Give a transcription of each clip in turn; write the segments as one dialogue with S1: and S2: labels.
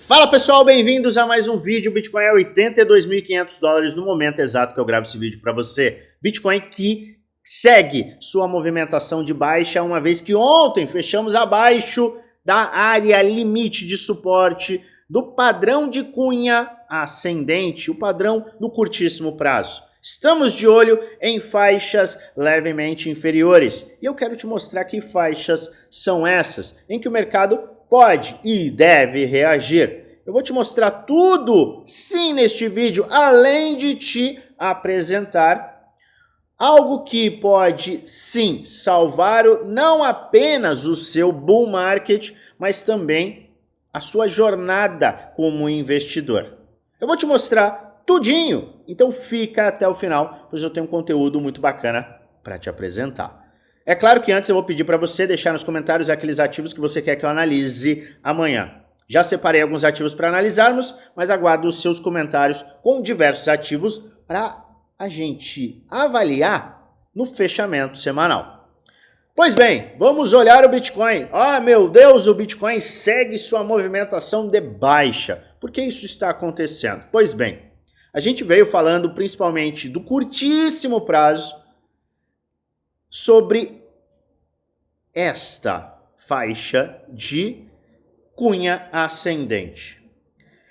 S1: Fala pessoal, bem-vindos a mais um vídeo. Bitcoin é $82.500 no momento exato que eu gravo esse vídeo para você. Bitcoin que segue sua movimentação de baixa, uma vez que ontem fechamos abaixo da área limite de suporte do padrão de cunha ascendente, o padrão do curtíssimo prazo. Estamos de olho em faixas levemente inferiores e eu quero te mostrar que faixas são essas em que o mercado pode e deve reagir. Eu vou te mostrar tudo, sim, neste vídeo, além de te apresentar algo que pode, sim, salvar não apenas o seu bull market, mas também a sua jornada como investidor. Eu vou te mostrar tudinho, então fica até o final, pois eu tenho um conteúdo muito bacana para te apresentar. É claro que antes eu vou pedir para você deixar nos comentários aqueles ativos que você quer que eu analise amanhã. Já separei alguns ativos para analisarmos, mas aguardo os seus comentários com diversos ativos para a gente avaliar no fechamento semanal. Pois bem, vamos olhar o Bitcoin. Ah, meu Deus, o Bitcoin segue sua movimentação de baixa. Por que isso está acontecendo? Pois bem, a gente veio falando principalmente do curtíssimo prazo sobre esta faixa de cunha ascendente.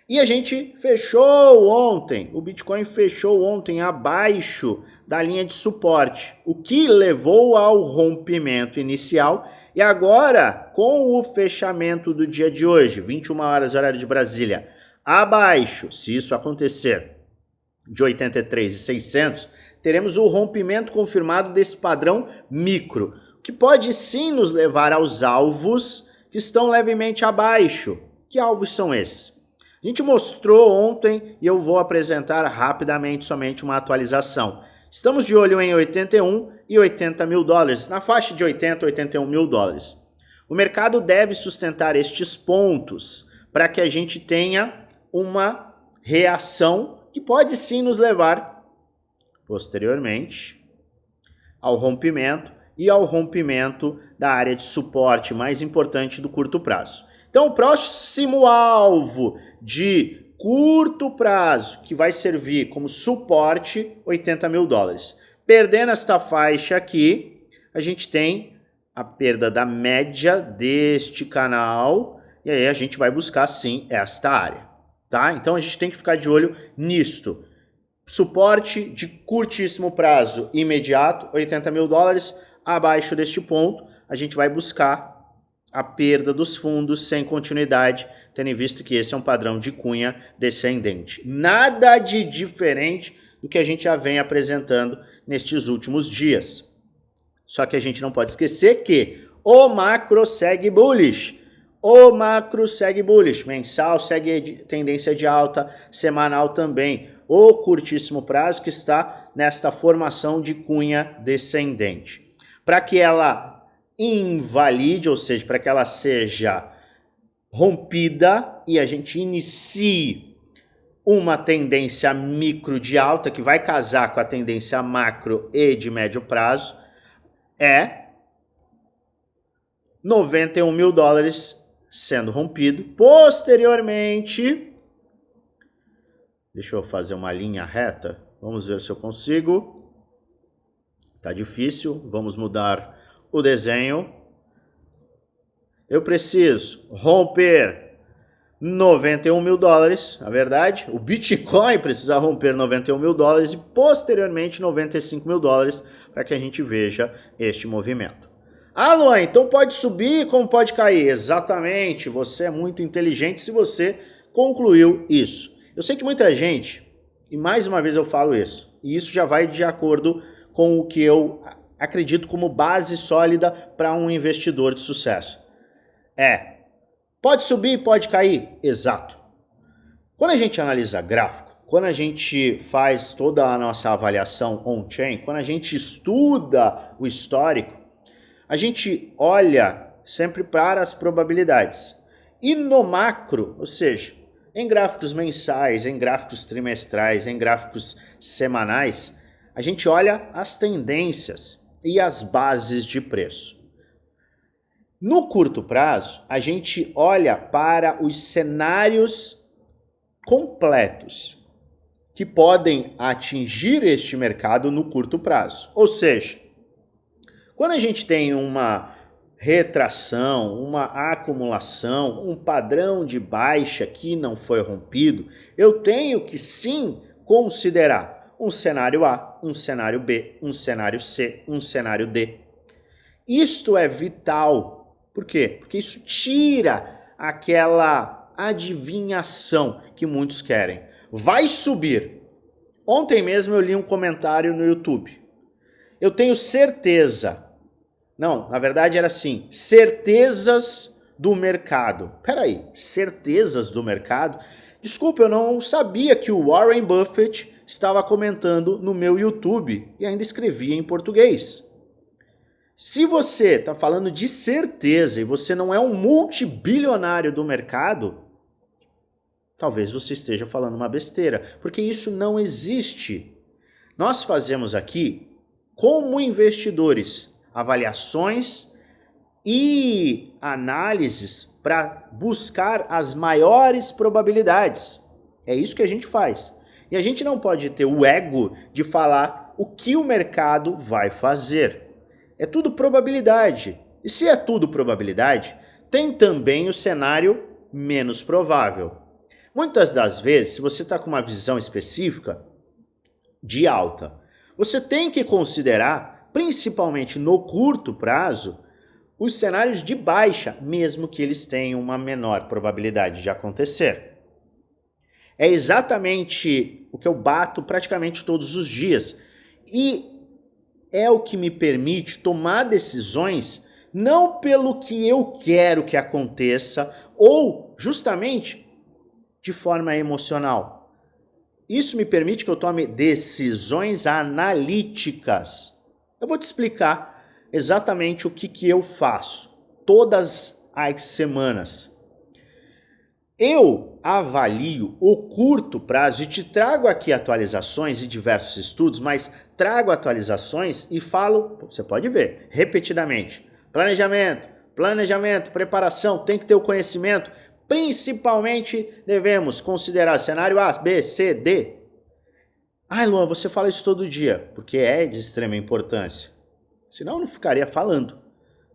S1: E a gente fechou ontem, o Bitcoin fechou ontem abaixo da linha de suporte, o que levou ao rompimento inicial e agora, com o fechamento do dia de hoje, 21 horas horário de Brasília, abaixo, se isso acontecer, de 83.600, teremos o rompimento confirmado desse padrão micro, que pode sim nos levar aos alvos que estão levemente abaixo. Que alvos são esses? A gente mostrou ontem e eu vou apresentar rapidamente somente uma atualização. Estamos de olho em 81 e 80 mil dólares, na faixa de 80 e 81 mil dólares. O mercado deve sustentar estes pontos para que a gente tenha uma reação que pode sim nos levar posteriormente ao rompimento e ao rompimento da área de suporte mais importante do curto prazo. Então, o próximo alvo de curto prazo, que vai servir como suporte, 80 mil dólares. Perdendo esta faixa aqui, a gente tem a perda da média deste canal, e aí a gente vai buscar, sim, esta área, tá? Então, a gente tem que ficar de olho nisto. Suporte de curtíssimo prazo imediato, 80 mil dólares. Abaixo deste ponto, a gente vai buscar a perda dos fundos sem continuidade, tendo em vista que esse é um padrão de cunha descendente. Nada de diferente do que a gente já vem apresentando nestes últimos dias. Só que a gente não pode esquecer que o macro segue bullish. O macro segue bullish. Mensal segue tendência de alta, semanal também. O curtíssimo prazo que está nesta formação de cunha descendente. Para que ela invalide, ou seja, para que ela seja rompida e a gente inicie uma tendência micro de alta que vai casar com a tendência macro e de médio prazo, é 91 mil dólares sendo rompido. Posteriormente, deixa eu fazer uma linha reta, vamos ver se eu consigo. Tá difícil, vamos mudar o desenho. Eu preciso romper 91 mil dólares, na verdade, o Bitcoin precisa romper 91 mil dólares e posteriormente 95 mil dólares para que a gente veja este movimento. Ah, Luan, então pode subir como pode cair? Exatamente, você é muito inteligente se você concluiu isso. Eu sei que muita gente, e mais uma vez eu falo isso, e isso já vai de acordo com o que eu acredito como base sólida para um investidor de sucesso. Pode subir, pode cair? Exato. Quando a gente analisa gráfico, quando a gente faz toda a nossa avaliação on-chain, quando a gente estuda o histórico, a gente olha sempre para as probabilidades. E no macro, ou seja, em gráficos mensais, em gráficos trimestrais, em gráficos semanais, a gente olha as tendências e as bases de preço. No curto prazo, a gente olha para os cenários completos que podem atingir este mercado no curto prazo. Ou seja, quando a gente tem uma retração, uma acumulação, um padrão de baixa que não foi rompido, eu tenho que sim considerar um cenário A, um cenário B, um cenário C, um cenário D. Isto é vital. Por quê? Porque isso tira aquela adivinhação que muitos querem. Vai subir. Ontem mesmo eu li um comentário no YouTube. Eu tenho certeza. Não, na verdade era assim, certezas do mercado. Peraí, certezas do mercado? Desculpa, eu não sabia que o Warren Buffett estava comentando no meu YouTube e ainda escrevia em português. Se você está falando de certeza e você não é um multibilionário do mercado, talvez você esteja falando uma besteira, porque isso não existe. Nós fazemos aqui, como investidores, avaliações e análises para buscar as maiores probabilidades. É isso que a gente faz. E a gente não pode ter o ego de falar o que o mercado vai fazer. É tudo probabilidade. E se é tudo probabilidade, tem também o cenário menos provável. Muitas das vezes, se você está com uma visão específica de alta, você tem que considerar, principalmente no curto prazo, os cenários de baixa, mesmo que eles tenham uma menor probabilidade de acontecer. É exatamente o que eu bato praticamente todos os dias. E é o que me permite tomar decisões não pelo que eu quero que aconteça ou justamente de forma emocional. Isso me permite que eu tome decisões analíticas. Eu vou te explicar exatamente o que eu faço todas as semanas. Eu avalio o curto prazo e te trago aqui atualizações e diversos estudos, mas trago atualizações e falo, você pode ver, repetidamente. Planejamento, preparação, tem que ter o conhecimento. Principalmente devemos considerar cenário A, B, C, D. Ai, Luan, você fala isso todo dia, porque é de extrema importância. Senão eu não ficaria falando,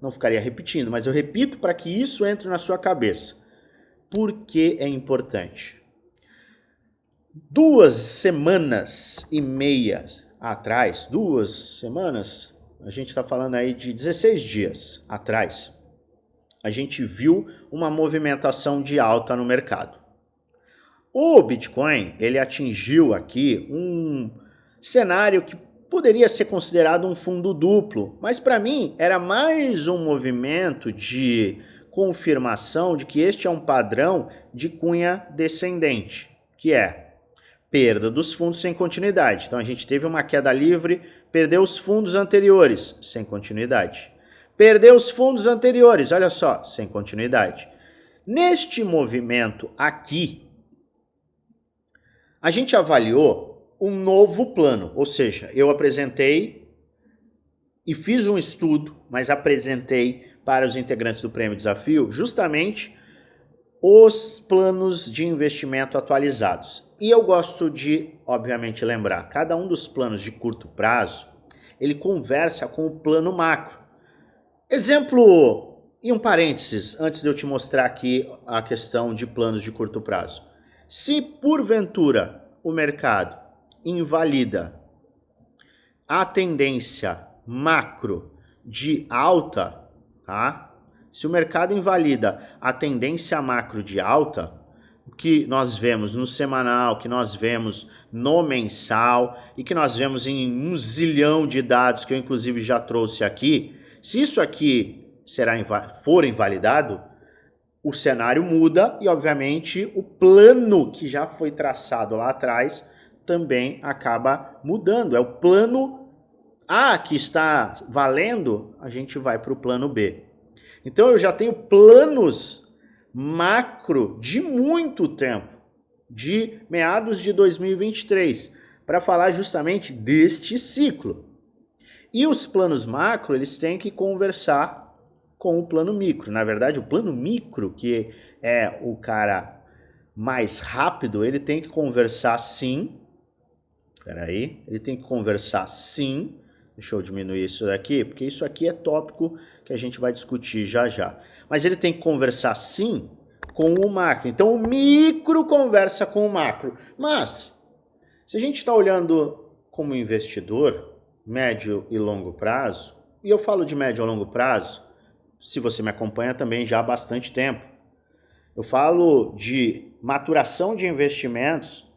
S1: não ficaria repetindo, mas eu repito para que isso entre na sua cabeça. Por que é importante? 2 semanas e meia atrás, 2 semanas, a gente está falando aí de 16 dias atrás, a gente viu uma movimentação de alta no mercado. O Bitcoin, ele atingiu aqui um cenário que poderia ser considerado um fundo duplo, mas para mim era mais um movimento de confirmação de que este é um padrão de cunha descendente, que é perda dos fundos sem continuidade. Então a gente teve uma queda livre, perdeu os fundos anteriores, sem continuidade. Perdeu os fundos anteriores, olha só, sem continuidade. Neste movimento aqui, a gente avaliou um novo plano, ou seja, eu apresentei e fiz um estudo, mas apresentei para os integrantes do Prêmio Desafio justamente os planos de investimento atualizados. E eu gosto de, obviamente, lembrar, cada um dos planos de curto prazo, ele conversa com o plano macro. Exemplo, e um parênteses, antes de eu te mostrar aqui a questão de planos de curto prazo. Se porventura o mercado invalida a tendência macro de alta, tá? Se o mercado invalida a tendência macro de alta, que nós vemos no semanal, que nós vemos no mensal e que nós vemos em 1 zilhão de dados que eu inclusive já trouxe aqui, se isso aqui for invalidado, o cenário muda e obviamente o plano que já foi traçado lá atrás também acaba mudando. É o plano A que está valendo, a gente vai para o plano B. Então eu já tenho planos macro de muito tempo, de meados de 2023, para falar justamente deste ciclo. E os planos macro, eles têm que conversar com o plano micro. Na verdade, o plano micro, que é o cara mais rápido, ele tem que conversar sim. Espera aí, ele tem que conversar sim. Deixa eu diminuir isso daqui, porque isso aqui é tópico que a gente vai discutir já já. Mas ele tem que conversar sim com o macro. Então o micro conversa com o macro. Mas, se a gente está olhando como investidor, médio e longo prazo, e eu falo de médio a longo prazo, se você me acompanha também já há bastante tempo, eu falo de maturação de investimentos,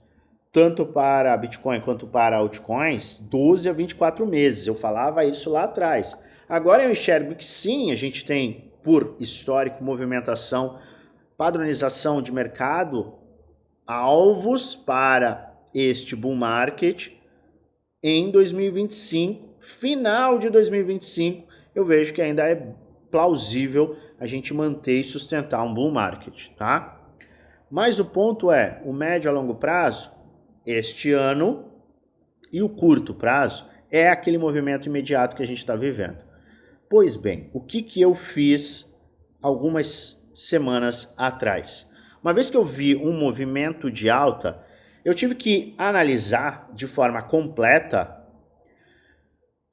S1: tanto para Bitcoin quanto para altcoins, 12 a 24 meses. Eu falava isso lá atrás. Agora eu enxergo que sim, a gente tem, por histórico, movimentação, padronização de mercado, alvos para este bull market em 2025, final de 2025, eu vejo que ainda é plausível a gente manter e sustentar um bull market, tá? Mas o ponto é, o médio a longo prazo, este ano, e o curto prazo é aquele movimento imediato que a gente está vivendo. Pois bem, o que eu fiz algumas semanas atrás? Uma vez que eu vi um movimento de alta, eu tive que analisar de forma completa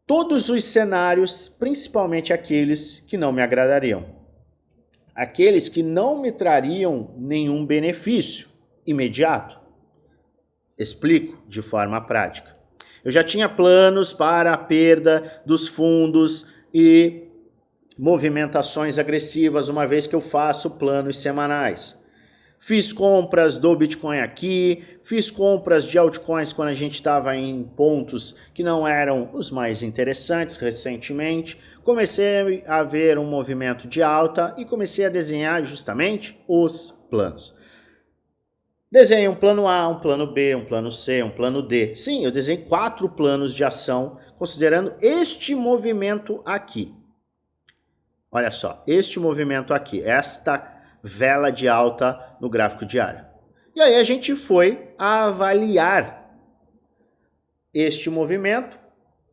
S1: todos os cenários, principalmente aqueles que não me agradariam. Aqueles que não me trariam nenhum benefício imediato. Explico de forma prática. Eu já tinha planos para a perda dos fundos e movimentações agressivas, uma vez que eu faço planos semanais. Fiz compras do Bitcoin aqui, fiz compras de altcoins quando a gente estava em pontos que não eram os mais interessantes recentemente. Comecei a ver um movimento de alta e comecei a desenhar justamente os planos. Desenhei um plano A, um plano B, um plano C, um plano D. Sim, eu desenhei 4 planos de ação, considerando este movimento aqui. Olha só, este movimento aqui, esta vela de alta no gráfico diário. E aí a gente foi avaliar este movimento,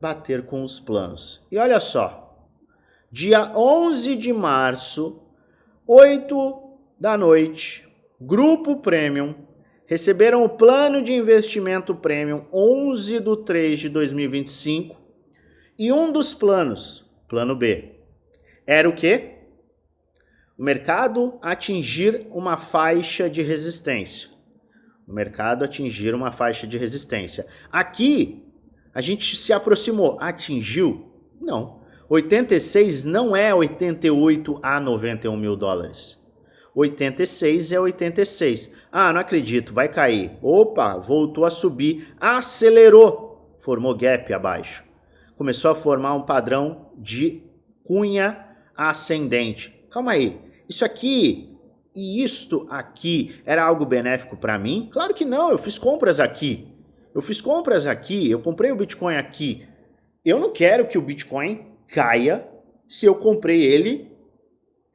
S1: bater com os planos. E olha só, dia 11 de março, 8 da noite, Grupo Premium, receberam o plano de investimento Premium 11 de 3 de 2025 e um dos planos, plano B, era o quê? O mercado atingir uma faixa de resistência. O mercado atingir uma faixa de resistência. Aqui, a gente se aproximou. Atingiu? Não. 86 não é 88 a 91 mil dólares. 86 é 86. Ah, não acredito, vai cair. Opa, voltou a subir, acelerou, formou gap abaixo. Começou a formar um padrão de cunha ascendente. Calma aí, isso aqui e isto aqui era algo benéfico para mim? Claro que não, eu fiz compras aqui. Eu comprei o Bitcoin aqui. Eu não quero que o Bitcoin caia se eu comprei ele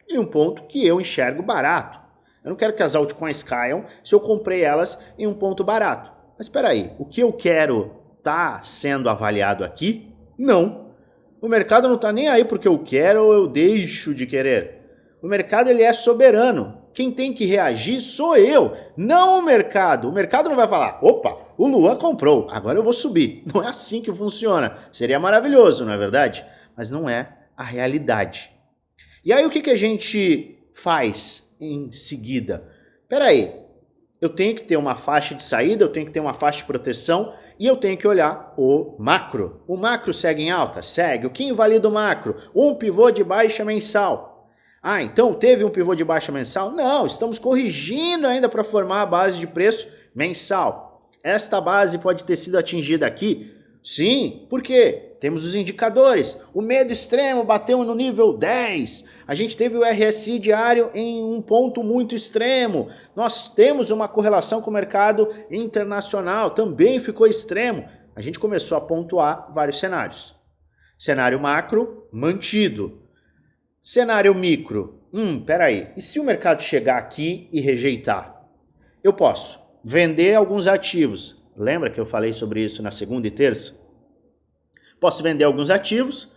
S1: em um ponto que eu enxergo barato. Eu não quero que as altcoins caiam se eu comprei elas em um ponto barato. Mas espera aí, o que eu quero tá sendo avaliado aqui? Não. O mercado não tá nem aí porque eu quero ou eu deixo de querer. O mercado ele é soberano. Quem tem que reagir sou eu, não o mercado. O mercado não vai falar, opa, o Luan comprou, agora eu vou subir. Não é assim que funciona. Seria maravilhoso, não é verdade? Mas não é a realidade. E aí o que a gente faz em seguida? Peraí, eu tenho que ter uma faixa de saída, eu tenho que ter uma faixa de proteção e eu tenho que olhar o macro. O macro segue em alta? Segue. O que invalida o macro? Um pivô de baixa mensal. Ah, então teve um pivô de baixa mensal? Não, estamos corrigindo ainda para formar a base de preço mensal. Esta base pode ter sido atingida aqui? Sim, por quê? Temos os indicadores. O medo extremo bateu no nível 10. A gente teve o RSI diário em um ponto muito extremo. Nós temos uma correlação com o mercado internacional, também ficou extremo. A gente começou a pontuar vários cenários. Cenário macro, mantido. Cenário micro, peraí, e se o mercado chegar aqui e rejeitar? Eu posso vender alguns ativos. Lembra que eu falei sobre isso na segunda e terça? Posso vender alguns ativos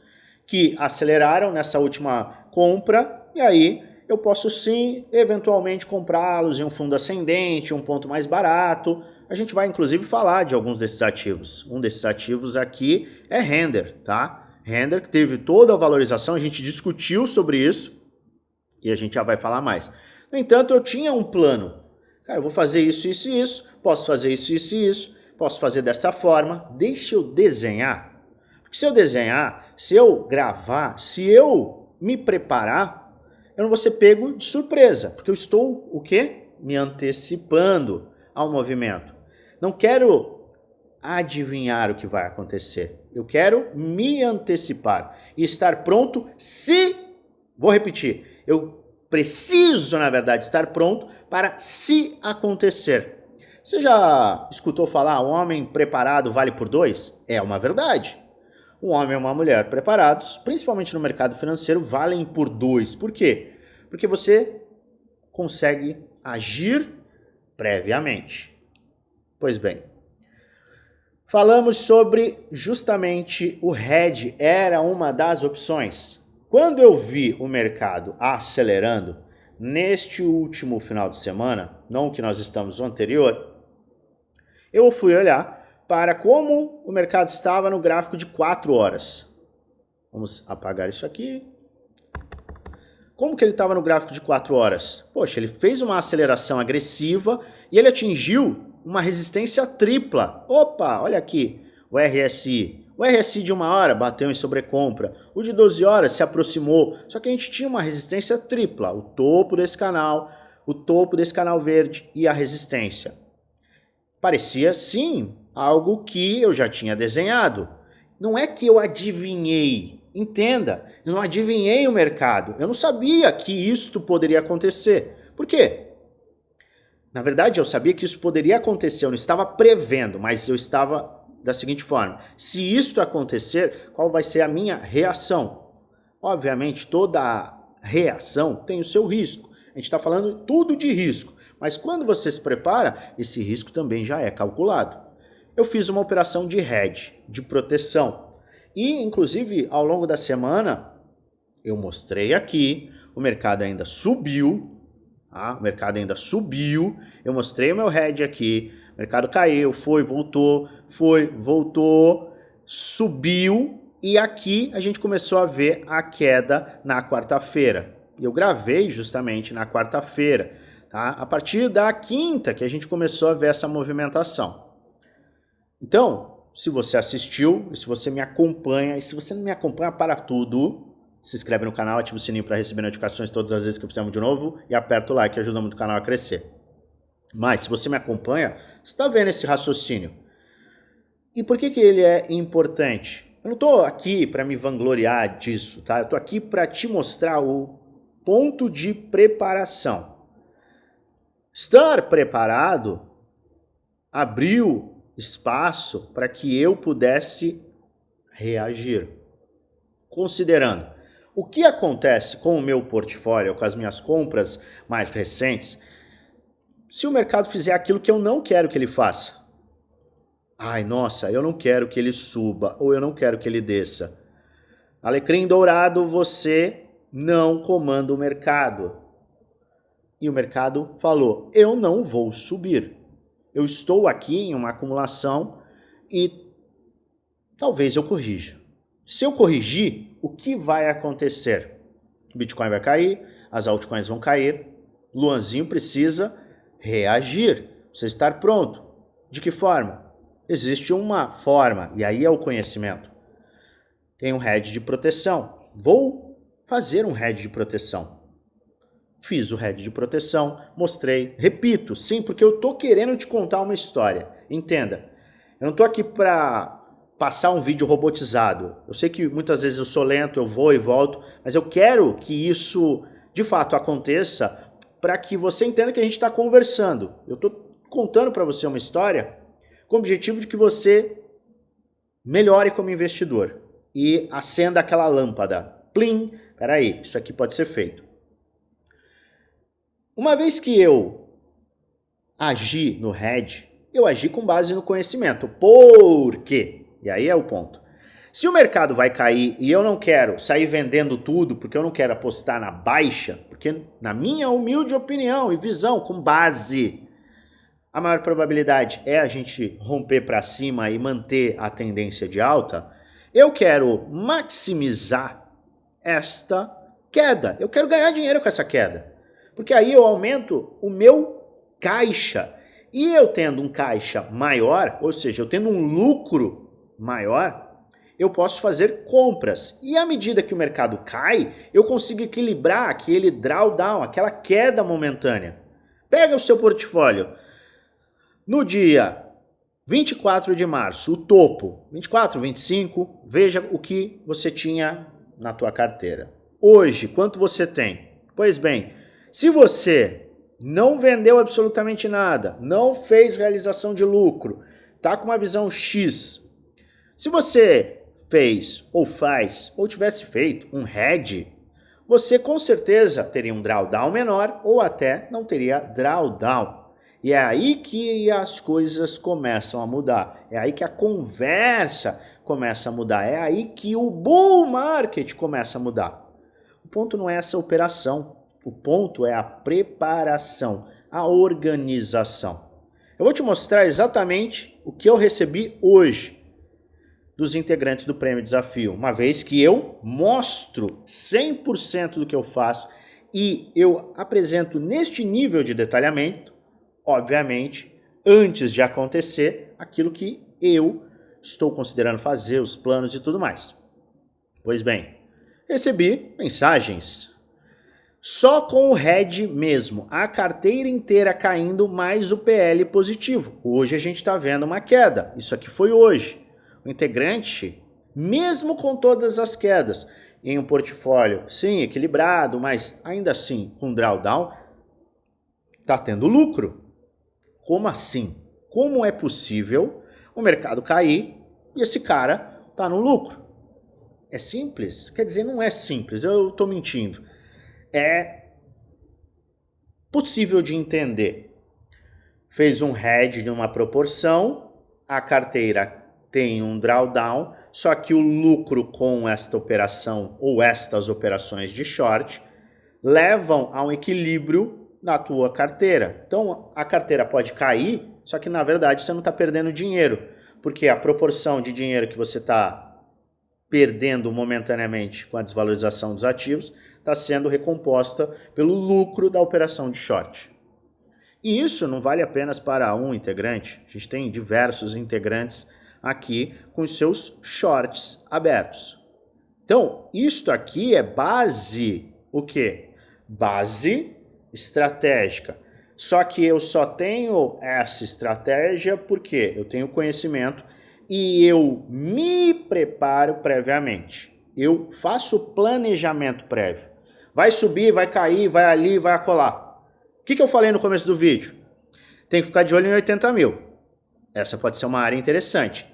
S1: que aceleraram nessa última compra, e aí eu posso sim, eventualmente, comprá-los em um fundo ascendente, um ponto mais barato. A gente vai, inclusive, falar de alguns desses ativos. Um desses ativos aqui é Render, tá? Render, que teve toda a valorização, a gente discutiu sobre isso, e a gente já vai falar mais. No entanto, eu tinha um plano. Cara, eu vou fazer isso, isso e isso, posso fazer isso, isso e isso, posso fazer dessa forma, deixa eu desenhar. Porque se eu desenhar, se eu gravar, se eu me preparar, eu não vou ser pego de surpresa, porque eu estou, o quê? Me antecipando ao movimento. Não quero adivinhar o que vai acontecer. Eu quero me antecipar e estar pronto se... Vou repetir. Eu preciso, na verdade, estar pronto para se acontecer. Você já escutou falar, um homem preparado vale por dois? É uma verdade. Um homem e uma mulher preparados, principalmente no mercado financeiro, valem por dois. Por quê? Porque você consegue agir previamente. Pois bem, falamos sobre justamente o hedge, era uma das opções. Quando eu vi o mercado acelerando, neste último final de semana, não o que nós estamos no anterior, eu fui olhar para como o mercado estava no gráfico de 4 horas. Vamos apagar isso aqui. Como que ele estava no gráfico de 4 horas? Poxa, ele fez uma aceleração agressiva e ele atingiu uma resistência tripla. Opa, olha aqui, o RSI. O RSI de 1 hora bateu em sobrecompra. O de 12 horas se aproximou. Só que a gente tinha uma resistência tripla. O topo desse canal verde e a resistência. Parecia, sim, algo que eu já tinha desenhado. Não é que eu adivinhei. Entenda, eu não adivinhei o mercado. Eu não sabia que isto poderia acontecer. Por quê? Na verdade, eu sabia que isso poderia acontecer. Eu não estava prevendo, mas eu estava da seguinte forma. Se isto acontecer, qual vai ser a minha reação? Obviamente, toda reação tem o seu risco. A gente está falando tudo de risco. Mas quando você se prepara, esse risco também já é calculado. Eu fiz uma operação de hedge, de proteção. E, inclusive, ao longo da semana, eu mostrei aqui, o mercado ainda subiu, tá? O mercado ainda subiu, eu mostrei o meu hedge aqui, o mercado caiu, foi, voltou, subiu, e aqui a gente começou a ver a queda na quarta-feira. Eu gravei justamente na quarta-feira, tá? A partir da quinta que a gente começou a ver essa movimentação. Então, se você assistiu, se você me acompanha, e se você não me acompanha, para tudo, se inscreve no canal, ativa o sininho para receber notificações todas as vezes que eu fizer um vídeo novo e aperta o like que ajuda muito o canal a crescer. Mas, se você me acompanha, você está vendo esse raciocínio. E por que ele é importante? Eu não estou aqui para me vangloriar disso, tá? Eu estou aqui para te mostrar o ponto de preparação. Estar preparado abriu espaço para que eu pudesse reagir. Considerando o que acontece com o meu portfólio, com as minhas compras mais recentes, se o mercado fizer aquilo que eu não quero que ele faça. Ai, nossa, eu não quero que ele suba ou eu não quero que ele desça. Alecrim dourado, você não comanda o mercado. E o mercado falou, eu não vou subir. Eu estou aqui em uma acumulação e talvez eu corrija. Se eu corrigir, o que vai acontecer? O Bitcoin vai cair, as altcoins vão cair, Luanzinho precisa reagir, precisa estar pronto. De que forma? Existe uma forma, e aí é o conhecimento. Tem um hedge de proteção. Vou fazer um hedge de proteção. Fiz o hedge de proteção, mostrei, repito, sim, porque eu tô querendo te contar uma história. Entenda, eu não tô aqui para passar um vídeo robotizado. Eu sei que muitas vezes eu sou lento, eu vou e volto, mas eu quero que isso de fato aconteça para que você entenda que a gente está conversando. Eu tô contando para você uma história com o objetivo de que você melhore como investidor e acenda aquela lâmpada. Plim, peraí, isso aqui pode ser feito. Uma vez que eu agi no hedge, eu agi com base no conhecimento. Por quê? E aí é o ponto. Se o mercado vai cair e eu não quero sair vendendo tudo, porque eu não quero apostar na baixa, porque na minha humilde opinião e visão, com base, a maior probabilidade é a gente romper para cima e manter a tendência de alta, eu quero maximizar esta queda. Eu quero ganhar dinheiro com essa queda. Porque aí eu aumento o meu caixa. E eu tendo um caixa maior, ou seja, eu tendo um lucro maior, eu posso fazer compras. E à medida que o mercado cai, eu consigo equilibrar aquele drawdown, aquela queda momentânea. Pega o seu portfólio. No dia 24 de março, o topo, 24, 25, veja o que você tinha na tua carteira. Hoje, quanto você tem? Pois bem, se você não vendeu absolutamente nada, não fez realização de lucro, tá com uma visão X, se você fez ou faz ou tivesse feito um hedge, você com certeza teria um drawdown menor ou até não teria drawdown. E é aí que as coisas começam a mudar. É aí que a conversa começa a mudar. É aí que o bull market começa a mudar. O ponto não é essa operação. O ponto é a preparação, a organização. Eu vou te mostrar exatamente o que eu recebi hoje dos integrantes do Prêmio Desafio. Uma vez que eu mostro 100% do que eu faço e eu apresento neste nível de detalhamento, obviamente, antes de acontecer, aquilo que eu estou considerando fazer, os planos e tudo mais. Pois bem, recebi mensagens. Só com o hedge mesmo, a carteira inteira caindo, mais o PL positivo. Hoje a gente está vendo uma queda. Isso aqui foi hoje. O integrante, mesmo com todas as quedas, em um portfólio, sim, equilibrado, mas ainda assim com drawdown, está tendo lucro. Como assim? Como é possível o mercado cair e esse cara está no lucro? É simples? Quer dizer, não é simples, eu estou mentindo. É possível de entender. Fez um hedge de uma proporção, a carteira tem um drawdown, só que o lucro com esta operação ou estas operações de short levam a um equilíbrio na tua carteira. Então a carteira pode cair, só que na verdade você não está perdendo dinheiro, porque a proporção de dinheiro que você está perdendo momentaneamente com a desvalorização dos ativos está sendo recomposta pelo lucro da operação de short. E isso não vale apenas para um integrante, a gente tem diversos integrantes aqui com os seus shorts abertos. Então, isto aqui é base, o quê? Base estratégica. Só que eu só tenho essa estratégia porque eu tenho conhecimento e eu me preparo previamente. Eu faço planejamento prévio. Vai subir, vai cair, vai ali, vai acolá. O que eu falei no começo do vídeo? Tem que ficar de olho em 80 mil. Essa pode ser uma área interessante.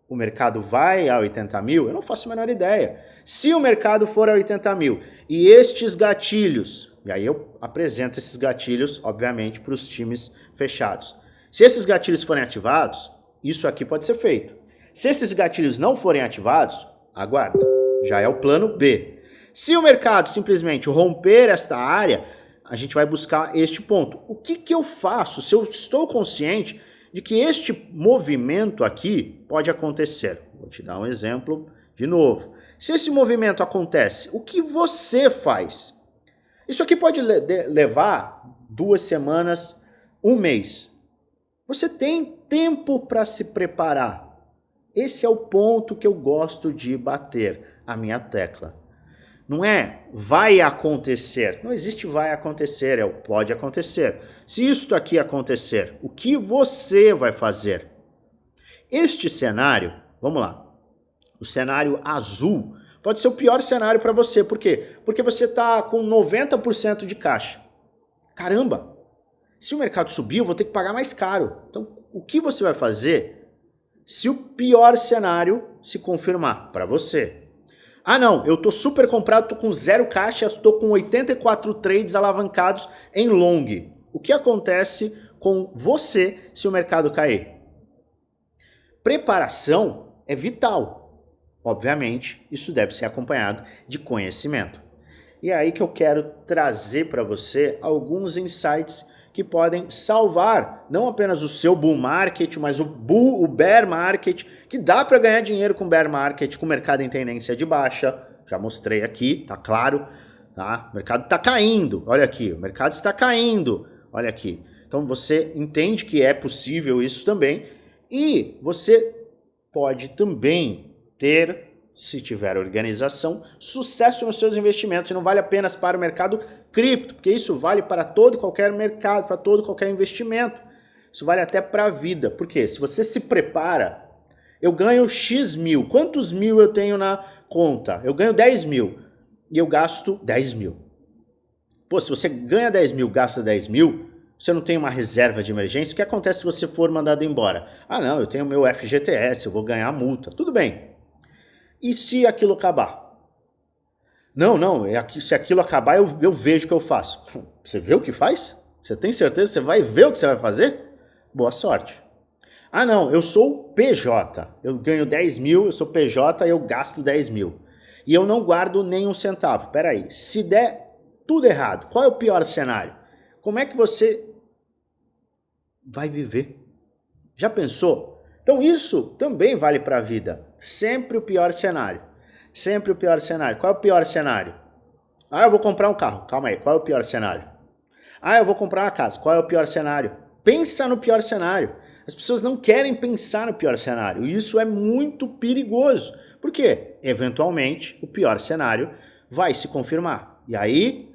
S1: O mercado vai a 80 mil? Eu não faço a menor ideia. Se o mercado for a 80 mil e estes gatilhos, e aí eu apresento esses gatilhos, obviamente, para os times fechados. Se esses gatilhos forem ativados, isso aqui pode ser feito. Se esses gatilhos não forem ativados, aguarda. Já é o plano B. Se o mercado simplesmente romper esta área, a gente vai buscar este ponto. O que eu faço se eu estou consciente de que este movimento aqui pode acontecer? Vou te dar um exemplo de novo. Se esse movimento acontece, o que você faz? Isso aqui pode levar 2 semanas, 1 mês. Você tem tempo para se preparar. Esse é o ponto que eu gosto de bater a minha tecla. Não é vai acontecer. Não existe vai acontecer, é o pode acontecer. Se isto aqui acontecer, o que você vai fazer? Este cenário, vamos lá, o cenário azul pode ser o pior cenário para você. Por quê? Porque você está com 90% de caixa. Caramba, se o mercado subir, eu vou ter que pagar mais caro. Então, o que você vai fazer se o pior cenário se confirmar para você? Ah não, eu tô super comprado, tô com 0 caixa, tô com 84 trades alavancados em long. O que acontece com você se o mercado cair? Preparação é vital. Obviamente, isso deve ser acompanhado de conhecimento. E é aí que eu quero trazer para você alguns insights que podem salvar não apenas o seu bull market, mas o bear market, que dá para ganhar dinheiro com bear market, com o mercado em tendência de baixa. Já mostrei aqui, tá claro, tá? O mercado está caindo, olha aqui, o mercado está caindo, olha aqui. Então você entende que é possível isso também e você pode também ter, se tiver organização, sucesso nos seus investimentos. E não vale apenas para o mercado cripto, porque isso vale para todo e qualquer mercado, para todo e qualquer investimento. Isso vale até para a vida. Por quê? Se você se prepara, eu ganho X mil. Quantos mil eu tenho na conta? Eu ganho 10 mil e eu gasto 10 mil. Pô, se você ganha 10 mil, gasta 10 mil, você não tem uma reserva de emergência, o que acontece se você for mandado embora? Ah não, eu tenho meu FGTS, eu vou ganhar a multa. Tudo bem. E se aquilo acabar? Não, se aquilo acabar eu vejo o que eu faço. Você vê o que faz? Você tem certeza que você vai ver o que você vai fazer? Boa sorte. Ah não, eu sou PJ, eu ganho 10 mil, eu sou PJ e eu gasto 10 mil. E eu não guardo nem um centavo. Peraí, se der tudo errado, qual é o pior cenário? Como é que você vai viver? Já pensou? Então isso também vale para a vida. Sempre o pior cenário. Sempre o pior cenário. Qual é o pior cenário? Ah, eu vou comprar um carro. Calma aí, qual é o pior cenário? Ah, eu vou comprar uma casa. Qual é o pior cenário? Pensa no pior cenário. As pessoas não querem pensar no pior cenário. E isso é muito perigoso. Por quê? Eventualmente, o pior cenário vai se confirmar. E aí,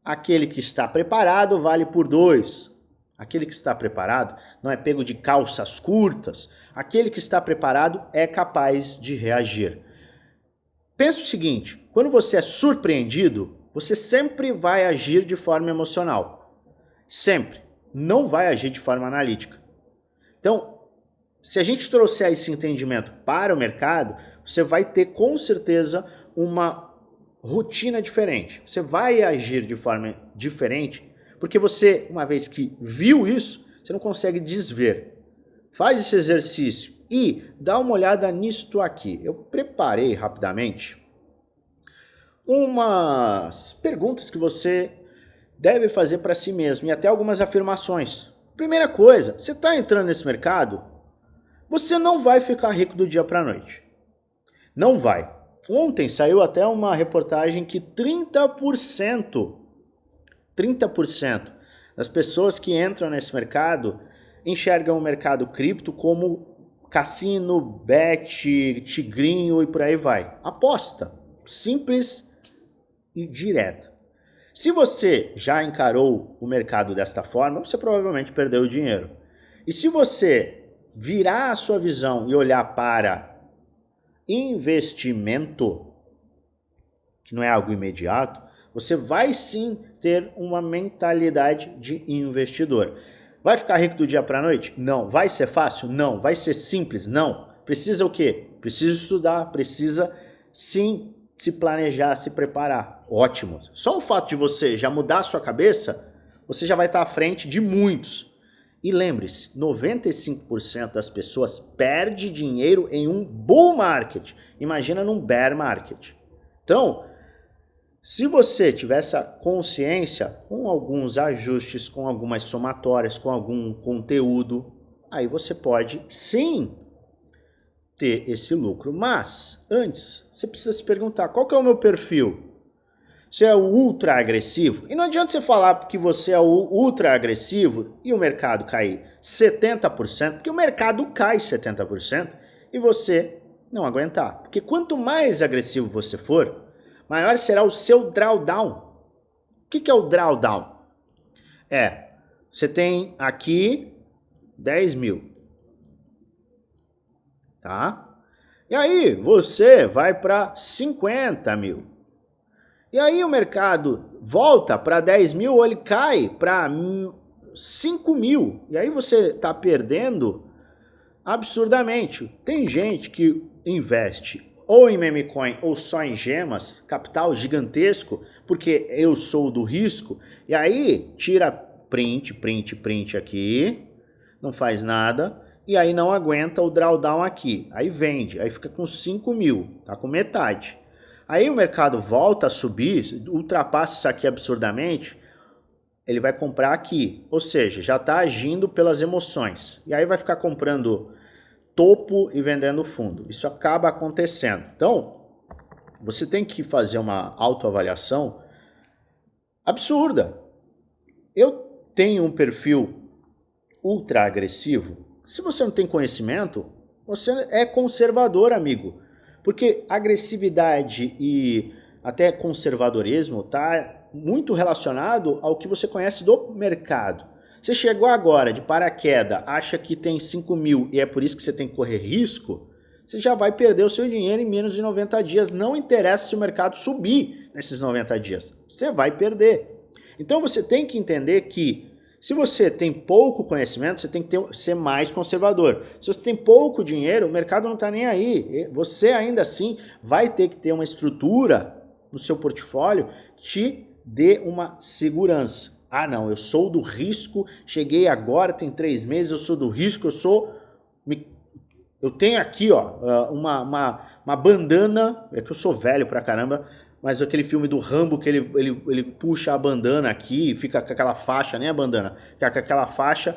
S1: aquele que está preparado vale por 2. Aquele que está preparado não é pego de calças curtas. Aquele que está preparado é capaz de reagir. Pensa o seguinte, quando você é surpreendido, você sempre vai agir de forma emocional. Sempre. Não vai agir de forma analítica. Então, se a gente trouxer esse entendimento para o mercado, você vai ter com certeza uma rotina diferente. Você vai agir de forma diferente, porque você, uma vez que viu isso, você não consegue desver. Faz esse exercício e dá uma olhada nisto aqui. Eu preparei rapidamente umas perguntas que você deve fazer para si mesmo e até algumas afirmações. Primeira coisa, você está entrando nesse mercado, você não vai ficar rico do dia para a noite. Não vai. Ontem saiu até uma reportagem que 30% das pessoas que entram nesse mercado enxergam o mercado cripto como cassino, bet, tigrinho e por aí vai. Aposta. Simples e direto. Se você já encarou o mercado desta forma, você provavelmente perdeu o dinheiro. E se você virar a sua visão e olhar para investimento, que não é algo imediato, você vai sim ter uma mentalidade de investidor. Vai ficar rico do dia para a noite? Não. Vai ser fácil? Não. Vai ser simples? Não. Precisa o quê? Precisa estudar, precisa sim se planejar, se preparar. Ótimo. Só o fato de você já mudar a sua cabeça, você já vai estar à frente de muitos. E lembre-se, 95% das pessoas perde dinheiro em um bull market. Imagina num bear market. Então, se você tiver essa consciência, com alguns ajustes, com algumas somatórias, com algum conteúdo, aí você pode sim ter esse lucro. Mas, antes, você precisa se perguntar, qual que é o meu perfil? Você é o ultra agressivo? E não adianta você falar que você é o ultra agressivo e o mercado cair 70%, porque o mercado cai 70% e você não aguentar. Porque quanto mais agressivo você for, maior será o seu drawdown. O que é o drawdown? Você tem aqui 10 mil. Tá? E aí você vai para 50 mil. E aí o mercado volta para 10 mil ou ele cai para 5 mil. E aí você está perdendo absurdamente. Tem gente que investe ou em meme coin ou só em gemas, capital gigantesco, porque eu sou do risco. E aí tira print aqui, não faz nada e aí não aguenta o drawdown aqui. Aí vende, aí fica com 5 mil, tá com metade. Aí o mercado volta a subir, ultrapassa isso aqui absurdamente, ele vai comprar aqui. Ou seja, já está agindo pelas emoções. E aí vai ficar comprando topo e vendendo fundo. Isso acaba acontecendo. Então, você tem que fazer uma autoavaliação absurda. Eu tenho um perfil ultra agressivo. Se você não tem conhecimento, você é conservador, amigo. Porque agressividade e até conservadorismo tá muito relacionado ao que você conhece do mercado. Você chegou agora de paraquedas, acha que tem 5 mil e é por isso que você tem que correr risco, você já vai perder o seu dinheiro em menos de 90 dias. Não interessa se o mercado subir nesses 90 dias, você vai perder. Então você tem que entender que se você tem pouco conhecimento, você tem que ser mais conservador. Se você tem pouco dinheiro, o mercado não está nem aí. Você ainda assim vai ter que ter uma estrutura no seu portfólio que te dê uma segurança. Ah não, eu sou do risco, cheguei agora, tem 3 meses, eu sou do risco, eu tenho aqui ó, uma bandana, é que eu sou velho pra caramba, mas aquele filme do Rambo que ele puxa a bandana aqui, fica com aquela faixa, nem a bandana, fica com aquela faixa,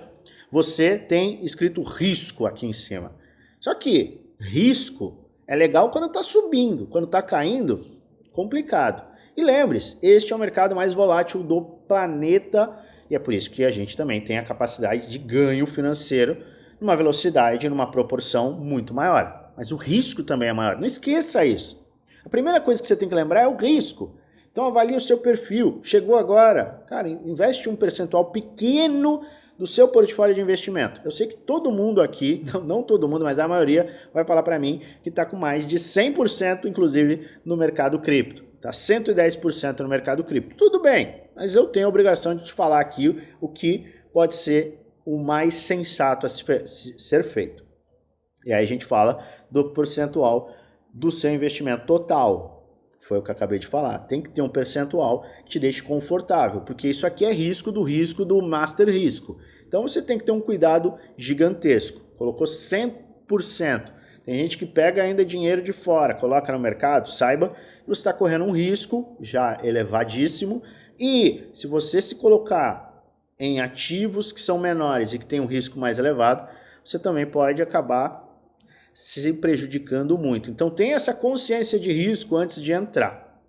S1: você tem escrito risco aqui em cima. Só que risco é legal quando tá subindo, quando tá caindo, complicado. E lembre-se, este é o mercado mais volátil do planeta e é por isso que a gente também tem a capacidade de ganho financeiro numa velocidade, numa proporção muito maior. Mas o risco também é maior. Não esqueça isso. A primeira coisa que você tem que lembrar é o risco. Então avalie o seu perfil. Chegou agora, cara, investe um percentual pequeno do seu portfólio de investimento. Eu sei que todo mundo aqui, não todo mundo, mas a maioria vai falar para mim que está com mais de 100% inclusive no mercado cripto. Está 110% no mercado cripto. Tudo bem, mas eu tenho a obrigação de te falar aqui o que pode ser o mais sensato a ser feito. E aí a gente fala do percentual do seu investimento total. Foi o que eu acabei de falar. Tem que ter um percentual que te deixe confortável, porque isso aqui é risco do master risco. Então você tem que ter um cuidado gigantesco. Colocou 100%. Tem gente que pega ainda dinheiro de fora, coloca no mercado, saiba que você está correndo um risco já elevadíssimo. E se você se colocar em ativos que são menores e que tem um risco mais elevado, você também pode acabar se prejudicando muito. Então tenha essa consciência de risco antes de entrar.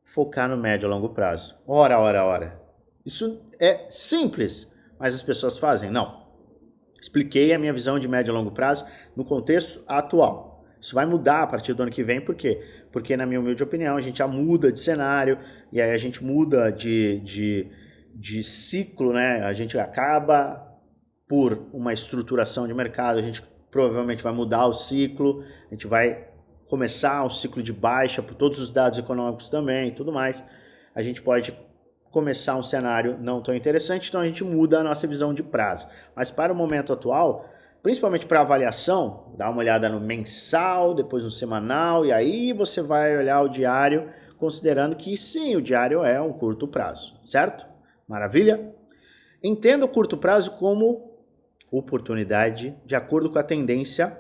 S1: Focar no médio e longo prazo. Ora. Isso é simples, mas as pessoas fazem? Não. Expliquei a minha visão de médio e longo prazo no contexto atual. Isso vai mudar a partir do ano que vem, por quê? Porque, na minha humilde opinião, a gente já muda de cenário, e aí a gente muda de ciclo, né? A gente acaba por uma estruturação de mercado, a gente provavelmente vai mudar o ciclo, a gente vai começar um ciclo de baixa por todos os dados econômicos também e tudo mais. A gente pode começar um cenário não tão interessante, então a gente muda a nossa visão de prazo. Mas para o momento atual, principalmente para avaliação, dá uma olhada no mensal, depois no semanal, e aí você vai olhar o diário, considerando que sim, o diário é um curto prazo, certo? Maravilha? Entenda o curto prazo como oportunidade de acordo com a tendência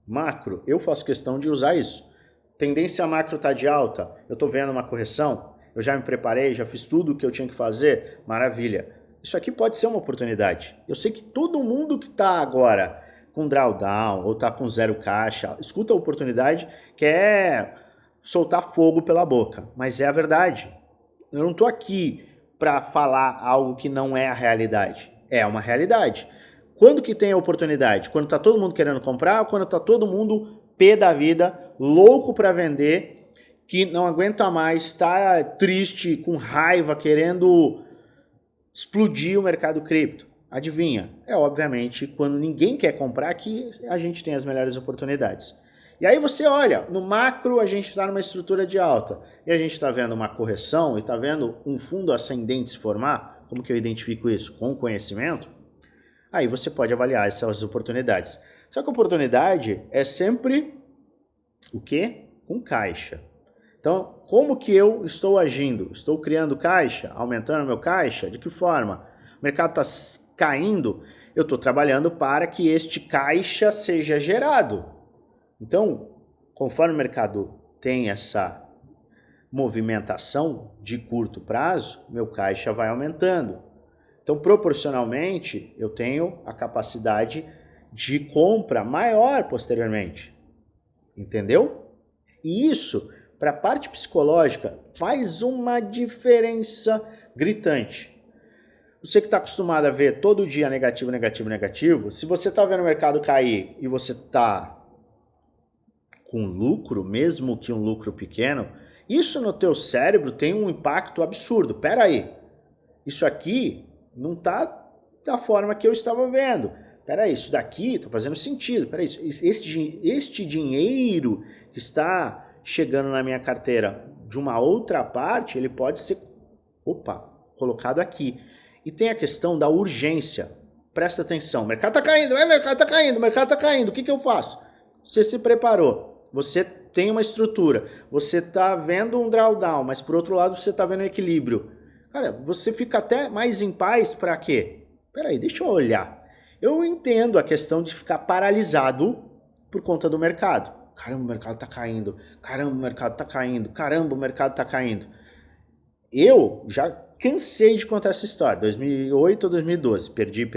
S1: macro. Eu faço questão de usar isso. Tendência macro está de alta, eu estou vendo uma correção, eu já me preparei, já fiz tudo o que eu tinha que fazer, maravilha. Isso aqui pode ser uma oportunidade. Eu sei que todo mundo que está agora com drawdown ou está com zero caixa, escuta a oportunidade, quer soltar fogo pela boca, mas é a verdade. Eu não estou aqui para falar algo que não é a realidade. É uma realidade. Quando que tem a oportunidade? Quando está todo mundo querendo comprar ou quando está todo mundo pé da vida, louco para vender, que não aguenta mais, está triste, com raiva, querendo explodir o mercado cripto? Adivinha? É obviamente quando ninguém quer comprar que a gente tem as melhores oportunidades. E aí você olha, no macro a gente está numa estrutura de alta e a gente está vendo uma correção e está vendo um fundo ascendente se formar. Como que eu identifico isso? Com conhecimento. Aí você pode avaliar essas oportunidades. Só que a oportunidade é sempre o quê? Com caixa. Então, como que eu estou agindo? Estou criando caixa? Aumentando meu caixa? De que forma? O mercado está caindo? eu estou trabalhando para que este caixa seja gerado. Então, conforme o mercado tem essa movimentação de curto prazo, meu caixa vai aumentando. Então, proporcionalmente, eu tenho a capacidade de compra maior posteriormente. Entendeu? E isso, para a parte psicológica, faz uma diferença gritante. Você que está acostumado a ver todo dia negativo, negativo, negativo, se você está vendo o mercado cair e você está com lucro, mesmo que um lucro pequeno, isso no teu cérebro tem um impacto absurdo. Pera aí, isso aqui não está da forma que eu estava vendo. Peraí, isso daqui está fazendo sentido. Peraí, este dinheiro que está chegando na minha carteira de uma outra parte, ele pode ser, colocado aqui. E tem a questão da urgência. Presta atenção, o mercado está caindo, o mercado está caindo, o mercado está caindo, o que eu faço? Você se preparou, você tem uma estrutura, você está vendo um drawdown, mas por outro lado você está vendo um equilíbrio. Cara, você fica até mais em paz para quê? Peraí, deixa eu olhar. Eu entendo a questão de ficar paralisado por conta do mercado. Caramba, o mercado está caindo. Caramba, o mercado está caindo. Caramba, o mercado está caindo. Eu já cansei de contar essa história. 2008 ou 2012. Perdi.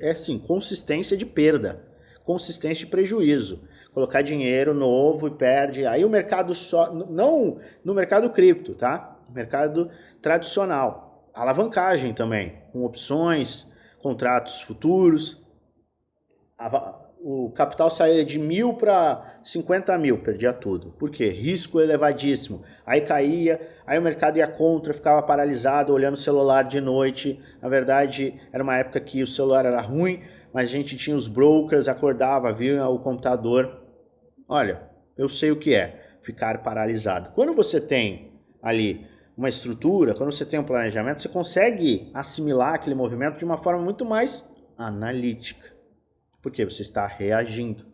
S1: É assim, consistência de perda. Consistência de prejuízo. Colocar dinheiro novo e perde. Aí o mercado só... Não no mercado cripto, tá? Mercado tradicional. Alavancagem também. Com opções, contratos futuros. O capital saía de 1.000 para 50 mil, perdia tudo. Por quê? Risco elevadíssimo. Aí caía, aí o mercado ia contra, ficava paralisado, olhando o celular de noite. Na verdade, era uma época que o celular era ruim, mas a gente tinha os brokers, acordava, via o computador. Olha, eu sei o que é ficar paralisado. Quando você tem ali uma estrutura, quando você tem um planejamento, você consegue assimilar aquele movimento de uma forma muito mais analítica. Porque você está reagindo,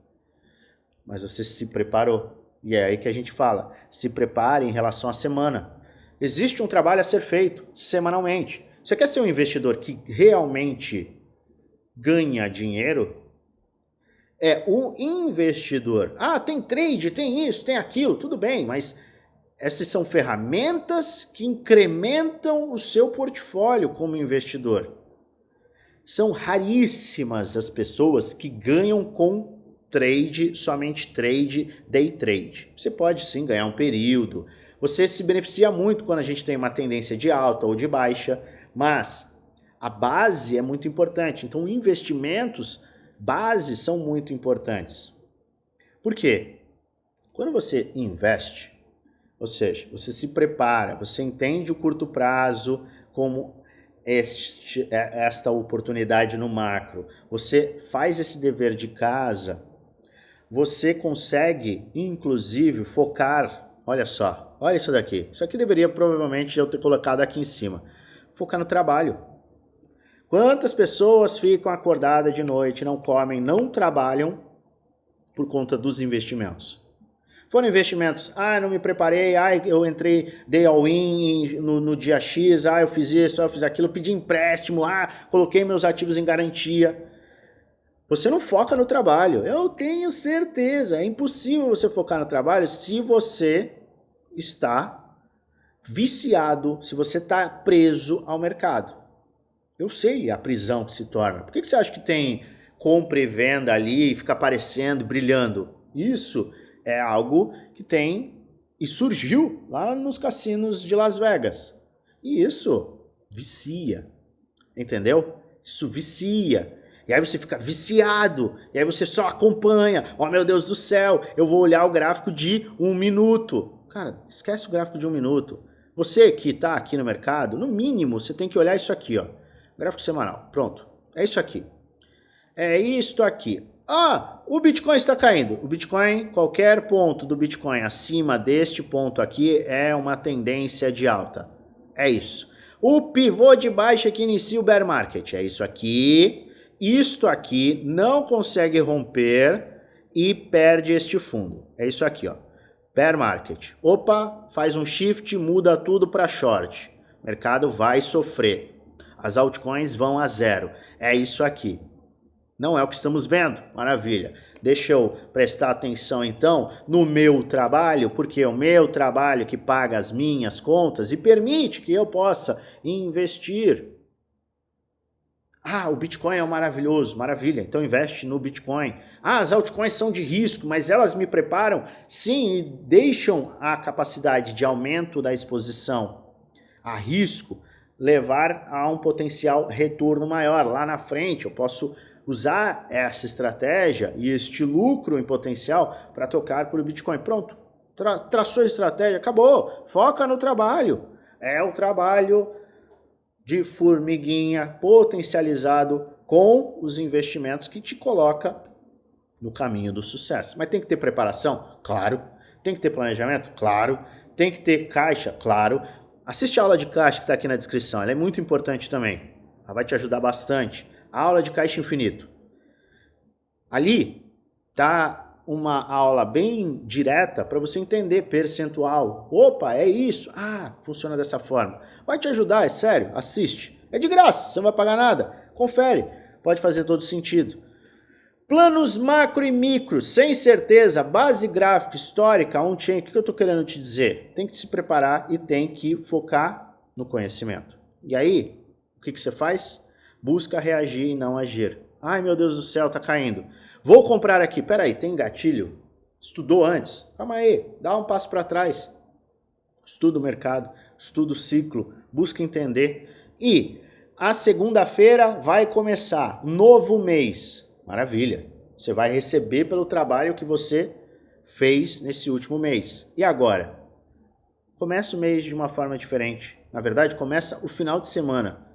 S1: mas você se preparou. E é aí que a gente fala, se prepare em relação à semana. Existe um trabalho a ser feito semanalmente. Você quer ser um investidor que realmente ganha dinheiro? É um investidor. Ah, tem trade, tem isso, tem aquilo, tudo bem, mas essas são ferramentas que incrementam o seu portfólio como investidor. São raríssimas as pessoas que ganham com trade, somente trade, day trade. Você pode sim ganhar um período, você se beneficia muito quando a gente tem uma tendência de alta ou de baixa, mas a base é muito importante. Então investimentos, base são muito importantes. Por quê? Quando você investe, ou seja, você se prepara, você entende o curto prazo como esta oportunidade no macro, você faz esse dever de casa, você consegue, inclusive, focar, olha só, olha isso daqui, isso aqui deveria provavelmente eu ter colocado aqui em cima, focar no trabalho. Quantas pessoas ficam acordadas de noite, não comem, não trabalham por conta dos investimentos? Foram investimentos, não me preparei, eu entrei, dei all-in no dia X, eu fiz isso, eu fiz aquilo, pedi empréstimo, coloquei meus ativos em garantia. Você não foca no trabalho, eu tenho certeza, é impossível você focar no trabalho se você está viciado, se você está preso ao mercado. Eu sei a prisão que se torna. Por que você acha que tem compra e venda ali, fica aparecendo, brilhando? Isso é algo que tem e surgiu lá nos cassinos de Las Vegas. E isso vicia, entendeu? Isso vicia. E aí você fica viciado, e aí você só acompanha. Oh, meu Deus do céu, eu vou olhar o gráfico de 1 minuto. Cara, esquece o gráfico de 1 minuto. Você que está aqui no mercado, no mínimo, você tem que olhar isso aqui, ó. Gráfico semanal, pronto. É isso aqui. É isto aqui. O Bitcoin está caindo. O Bitcoin, qualquer ponto do Bitcoin acima deste ponto aqui é uma tendência de alta. É isso. O pivô de baixa que inicia o bear market. É isso aqui. Isto aqui não consegue romper e perde este fundo. É isso aqui, ó. Bear market. Opa, faz um shift, muda tudo para short. O mercado vai sofrer. As altcoins vão a zero. É isso aqui. Não é o que estamos vendo? Maravilha. Deixa eu prestar atenção então no meu trabalho, porque é o meu trabalho que paga as minhas contas e permite que eu possa investir. Ah, o Bitcoin é maravilhoso, maravilha, então investe no Bitcoin. Ah, as altcoins são de risco, mas elas me preparam? Sim, e deixam a capacidade de aumento da exposição a risco levar a um potencial retorno maior. Lá na frente eu posso usar essa estratégia e este lucro em potencial para tocar por Bitcoin. Pronto, traçou a estratégia, acabou, foca no trabalho. É o trabalho de formiguinha potencializado com os investimentos que te coloca no caminho do sucesso. Mas tem que ter preparação? Claro. Tem que ter planejamento? Claro. Tem que ter caixa? Claro. Assiste a aula de caixa que está aqui na descrição, ela é muito importante também. Ela vai te ajudar bastante. A aula de caixa infinito. Ali tá uma aula bem direta para você entender percentual. Opa, é isso. Ah, funciona dessa forma. Vai te ajudar, é sério, assiste. É de graça, você não vai pagar nada. Confere, pode fazer todo sentido. Planos macro e micro, sem certeza, base gráfica, histórica, on-chain, o que eu estou querendo te dizer? Tem que se preparar e tem que focar no conhecimento. E aí, o que você faz? Busca reagir e não agir. Ai meu Deus do céu, tá caindo. Vou comprar aqui, peraí, tem gatilho? Estudou antes? Calma aí, dá um passo para trás. Estuda o mercado, estuda o ciclo, busca entender. E a segunda-feira vai começar, novo mês. Maravilha, você vai receber pelo trabalho que você fez nesse último mês. E agora? Começa o mês de uma forma diferente. Na verdade, começa o final de semana.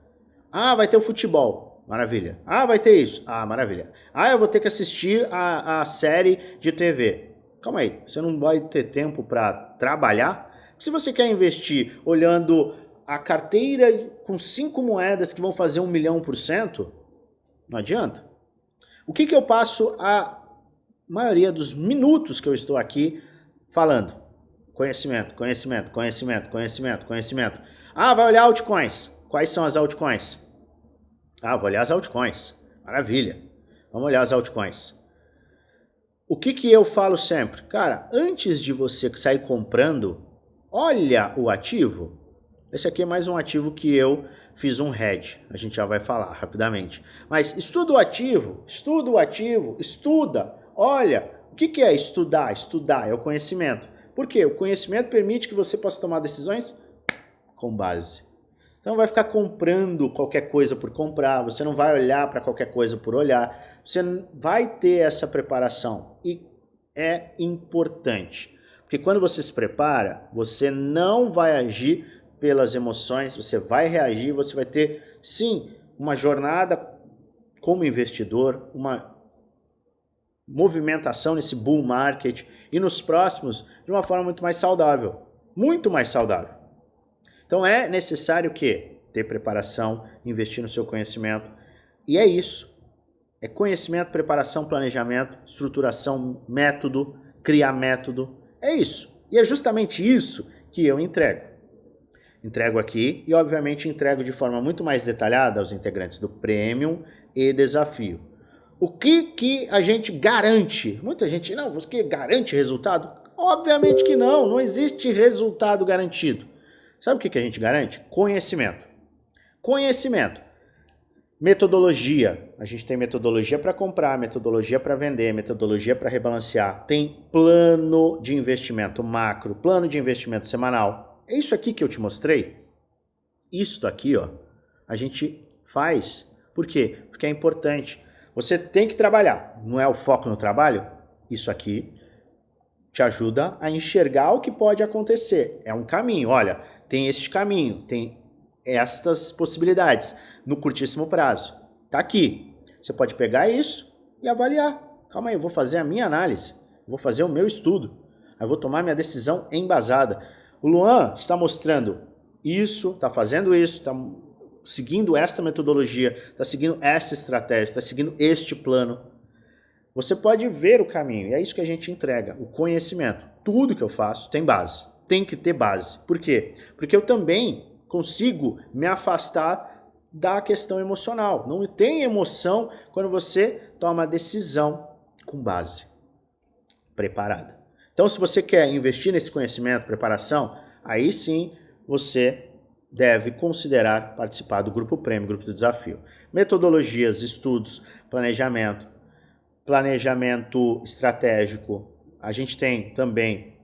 S1: Ah, vai ter o futebol. Maravilha. Ah, vai ter isso. Ah, maravilha. Ah, eu vou ter que assistir a série de TV. Calma aí, você não vai ter tempo para trabalhar? Se você quer investir olhando a carteira com 5 moedas que vão fazer 1.000.000%, não adianta. O que eu passo a maioria dos minutos que eu estou aqui falando? Conhecimento, conhecimento, conhecimento, conhecimento, conhecimento. Ah, vai olhar altcoins. Quais são as altcoins? Ah, vou olhar as altcoins. Maravilha. Vamos olhar as altcoins. O que eu falo sempre? Cara, antes de você sair comprando, olha o ativo. Esse aqui é mais um ativo que eu fiz um hedge. A gente já vai falar rapidamente. Mas estuda o ativo, estuda. Olha, o que é estudar? Estudar é o conhecimento. Por quê? O conhecimento permite que você possa tomar decisões com base. Então vai ficar comprando qualquer coisa por comprar, você não vai olhar para qualquer coisa por olhar, você vai ter essa preparação e é importante, porque quando você se prepara, você não vai agir pelas emoções, você vai reagir, você vai ter sim uma jornada como investidor, uma movimentação nesse bull market e nos próximos de uma forma muito mais saudável, muito mais saudável. Então é necessário o quê? Ter preparação, investir no seu conhecimento. E é isso. É conhecimento, preparação, planejamento, estruturação, método, criar método. É isso. E é justamente isso que eu entrego. Entrego aqui e obviamente entrego de forma muito mais detalhada aos integrantes do Premium e Desafio. O que a gente garante? Muita gente, não, você garante resultado? Obviamente que não, não existe resultado garantido. Sabe o que a gente garante? Conhecimento. Conhecimento. Metodologia. A gente tem metodologia para comprar, metodologia para vender, metodologia para rebalancear. Tem plano de investimento macro, plano de investimento semanal. É isso aqui que eu te mostrei. Isso aqui, ó, a gente faz. Por quê? Porque é importante. Você tem que trabalhar. Não é o foco no trabalho? Isso aqui te ajuda a enxergar o que pode acontecer. É um caminho. Olha, tem este caminho, tem estas possibilidades no curtíssimo prazo. Tá aqui. Você pode pegar isso e avaliar. Calma aí, eu vou fazer a minha análise, vou fazer o meu estudo, eu vou tomar minha decisão embasada. O Luan está mostrando isso, está fazendo isso, está seguindo esta metodologia, está seguindo esta estratégia, está seguindo este plano. Você pode ver o caminho, e é isso que a gente entrega, o conhecimento. Tudo que eu faço tem base. Tem que ter base. Por quê? Porque eu também consigo me afastar da questão emocional. Não tem emoção quando você toma a decisão com base preparada. Então, se você quer investir nesse conhecimento, preparação, aí sim você deve considerar participar do Grupo Prêmio, Grupo do Desafio. Metodologias, estudos, planejamento estratégico. A gente tem também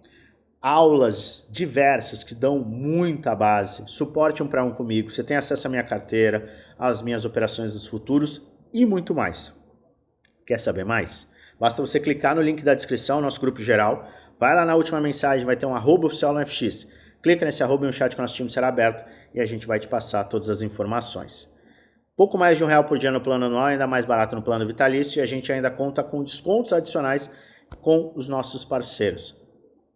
S1: aulas diversas que dão muita base, suporte 1 para 1 comigo, você tem acesso à minha carteira, às minhas operações dos futuros e muito mais. Quer saber mais? Basta você clicar no link da descrição, nosso grupo geral, vai lá na última mensagem, vai ter um @oficial no FX, clica nesse @ e um chat com o nosso time será aberto e a gente vai te passar todas as informações. Pouco mais de R$1 por dia no plano anual, ainda mais barato no plano vitalício e a gente ainda conta com descontos adicionais com os nossos parceiros.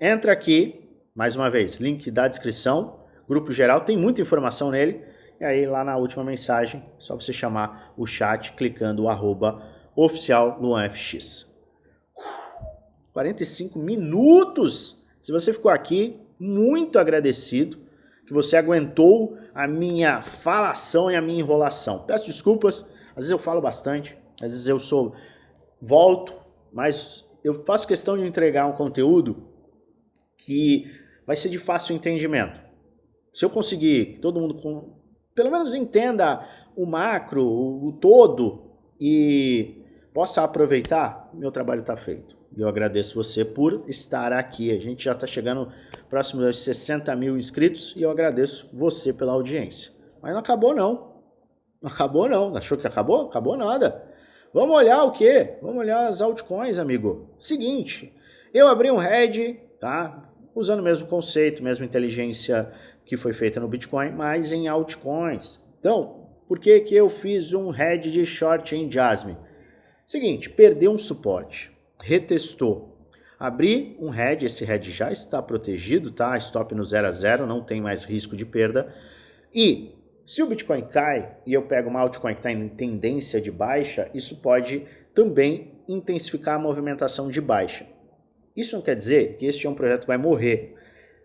S1: Entra aqui, mais uma vez, link da descrição, grupo geral, tem muita informação nele. E aí lá na última mensagem, é só você chamar o chat clicando o @oficial LuanFX. 45 minutos! Se você ficou aqui, muito agradecido que você aguentou a minha falação e a minha enrolação. Peço desculpas, às vezes eu falo bastante, às vezes eu volto, mas eu faço questão de entregar um conteúdo que vai ser de fácil entendimento. Se eu conseguir que todo mundo pelo menos entenda o macro, o todo e possa aproveitar, meu trabalho está feito. Eu agradeço você por estar aqui. A gente já está chegando próximo aos 60 mil inscritos e eu agradeço você pela audiência. Mas não acabou não. Não acabou não. Achou que acabou? Acabou nada. Vamos olhar o quê? Vamos olhar as altcoins, amigo. Seguinte, eu abri um head, tá? Usando o mesmo conceito, mesma inteligência que foi feita no Bitcoin, mas em altcoins. Então, por que eu fiz um head de short em Jasmine? Seguinte, perdeu um suporte, retestou. Abri um head, esse head já está protegido, tá? Stop no 0 a 0, não tem mais risco de perda. E se o Bitcoin cai e eu pego uma altcoin que está em tendência de baixa, isso pode também intensificar a movimentação de baixa. Isso não quer dizer que este é um projeto que vai morrer,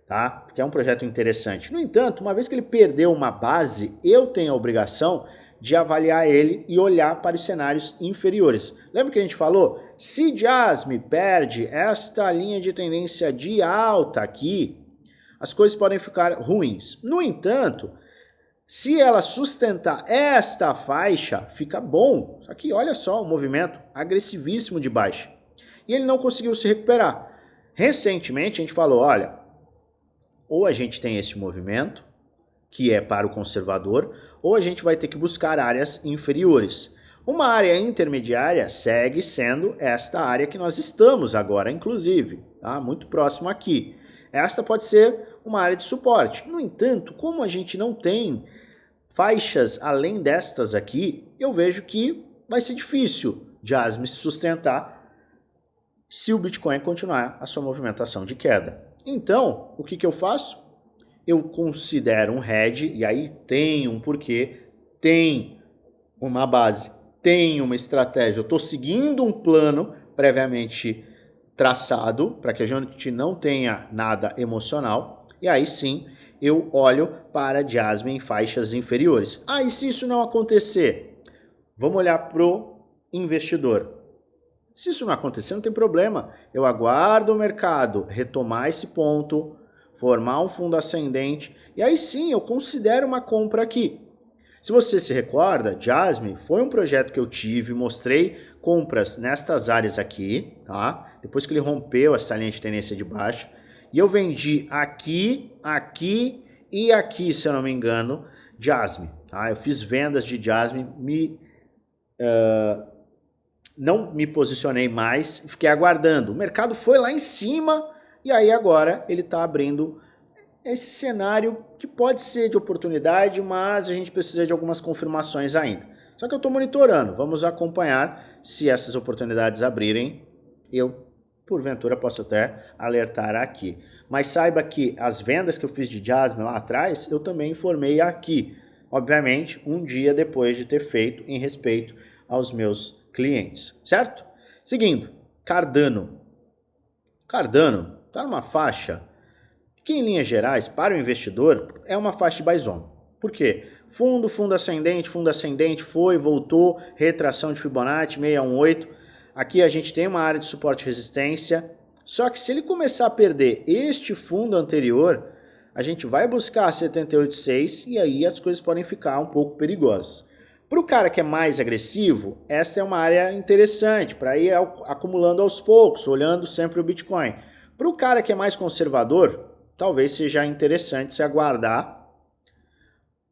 S1: tá? Porque é um projeto interessante. No entanto, uma vez que ele perdeu uma base, eu tenho a obrigação de avaliar ele e olhar para os cenários inferiores. Lembra que a gente falou? Se Jasmine perde esta linha de tendência de alta aqui, as coisas podem ficar ruins. No entanto, se ela sustentar esta faixa, fica bom. Só que olha só o movimento agressivíssimo de baixa. E ele não conseguiu se recuperar. Recentemente a gente falou, olha, ou a gente tem esse movimento, que é para o conservador, ou a gente vai ter que buscar áreas inferiores. Uma área intermediária segue sendo esta área que nós estamos agora, inclusive, tá? Muito próximo aqui. Esta pode ser uma área de suporte. No entanto, como a gente não tem faixas além destas aqui, eu vejo que vai ser difícil Jasmine se sustentar se o Bitcoin continuar a sua movimentação de queda. Então, o que eu faço? Eu considero um hedge, e aí tem um porquê, tem uma base, tem uma estratégia. Eu estou seguindo um plano previamente traçado para que a gente não tenha nada emocional, e aí sim eu olho para Jasmine em faixas inferiores. E se isso não acontecer? Vamos olhar para o investidor. Se isso não acontecer, não tem problema. Eu aguardo o mercado retomar esse ponto, formar um fundo ascendente, e aí sim eu considero uma compra aqui. Se você se recorda, Jasmine foi um projeto que eu tive, mostrei compras nestas áreas aqui, tá? Depois que ele rompeu essa linha de tendência de baixa, e eu vendi aqui, aqui e aqui, se eu não me engano, Jasmine, tá? Eu fiz vendas de Jasmine, não me posicionei mais, fiquei aguardando. O mercado foi lá em cima e aí agora ele está abrindo esse cenário que pode ser de oportunidade, mas a gente precisa de algumas confirmações ainda. Só que eu estou monitorando, vamos acompanhar se essas oportunidades abrirem, eu porventura posso até alertar aqui. Mas saiba que as vendas que eu fiz de Jasmine lá atrás, eu também informei aqui. Obviamente, um dia depois de ter feito em respeito aos meus clientes, certo? Seguindo, Cardano. Cardano está numa faixa que, em linhas gerais, para o investidor, é uma faixa de buy zone. Por quê? Fundo ascendente, foi, voltou, retração de Fibonacci, 618. Aqui a gente tem uma área de suporte e resistência, só que se ele começar a perder este fundo anterior, a gente vai buscar 78,6 e aí as coisas podem ficar um pouco perigosas. Para o cara que é mais agressivo, essa é uma área interessante para ir acumulando aos poucos, olhando sempre o Bitcoin. Para o cara que é mais conservador, talvez seja interessante se aguardar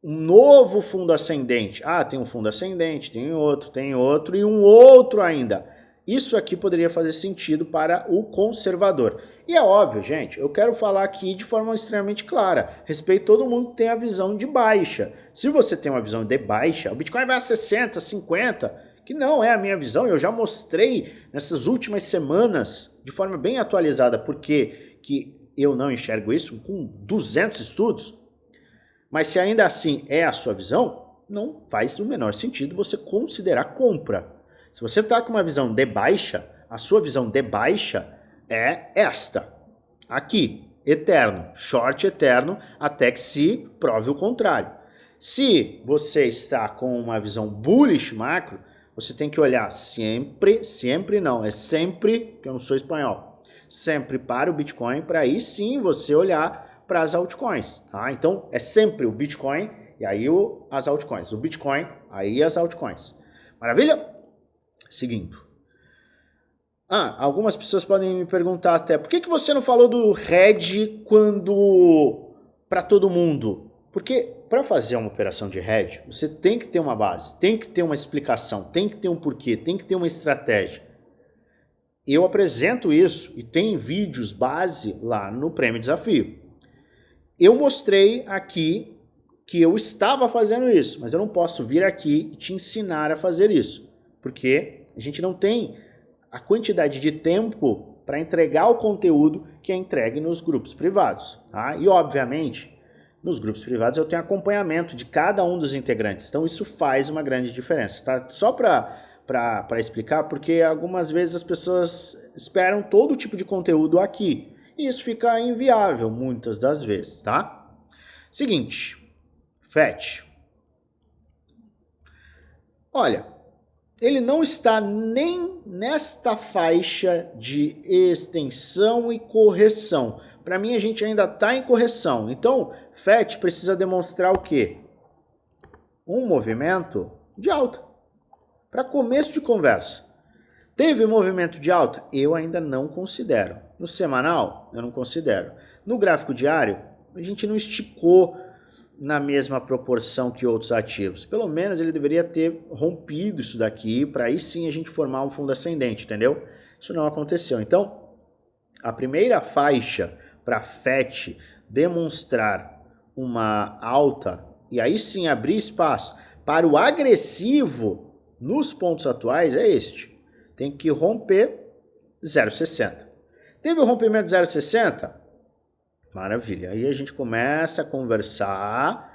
S1: um novo fundo ascendente. Ah, tem um fundo ascendente, tem outro e um outro ainda. Isso aqui poderia fazer sentido para o conservador. E é óbvio, gente, eu quero falar aqui de forma extremamente clara. Respeito todo mundo que tem a visão de baixa. Se você tem uma visão de baixa, o Bitcoin vai a 60, 50, que não é a minha visão. Eu já mostrei nessas últimas semanas, de forma bem atualizada, porque que eu não enxergo isso com 200 estudos. Mas se ainda assim é a sua visão, não faz o menor sentido você considerar compra. Se você está com uma visão de baixa, a sua visão de baixa é esta. Aqui, eterno, short eterno, até que se prove o contrário. Se você está com uma visão bullish macro, você tem que olhar sempre não, é sempre, que eu não sou espanhol, sempre para o Bitcoin, para aí sim você olhar para as altcoins, tá? Então é sempre o Bitcoin e aí as altcoins, o Bitcoin, aí as altcoins. Maravilha? Seguindo. Algumas pessoas podem me perguntar até, por que você não falou do hedge quando para todo mundo? Porque para fazer uma operação de hedge, você tem que ter uma base, tem que ter uma explicação, tem que ter um porquê, tem que ter uma estratégia. Eu apresento isso e tem vídeos base lá no Prêmio Desafio. Eu mostrei aqui que eu estava fazendo isso, mas eu não posso vir aqui e te ensinar a fazer isso, porque a gente não tem a quantidade de tempo para entregar o conteúdo que é entregue nos grupos privados. Tá? E, obviamente, nos grupos privados eu tenho acompanhamento de cada um dos integrantes, então isso faz uma grande diferença. Tá? Só para explicar, porque algumas vezes as pessoas esperam todo tipo de conteúdo aqui, e isso fica inviável muitas das vezes, tá? Seguinte, FET. Olha, ele não está nem nesta faixa de extensão e correção. Para mim, a gente ainda está em correção. Então, FET precisa demonstrar o quê? Um movimento de alta. Para começo de conversa. Teve movimento de alta? Eu ainda não considero. No semanal, eu não considero. No gráfico diário, a gente não esticou na mesma proporção que outros ativos. Pelo menos ele deveria ter rompido isso daqui para aí sim a gente formar um fundo ascendente, entendeu? Isso não aconteceu. Então, a primeira faixa para FET demonstrar uma alta e aí sim abrir espaço para o agressivo nos pontos atuais é este. Tem que romper 0,60. Teve o rompimento de 0,60? Maravilha. Aí a gente começa a conversar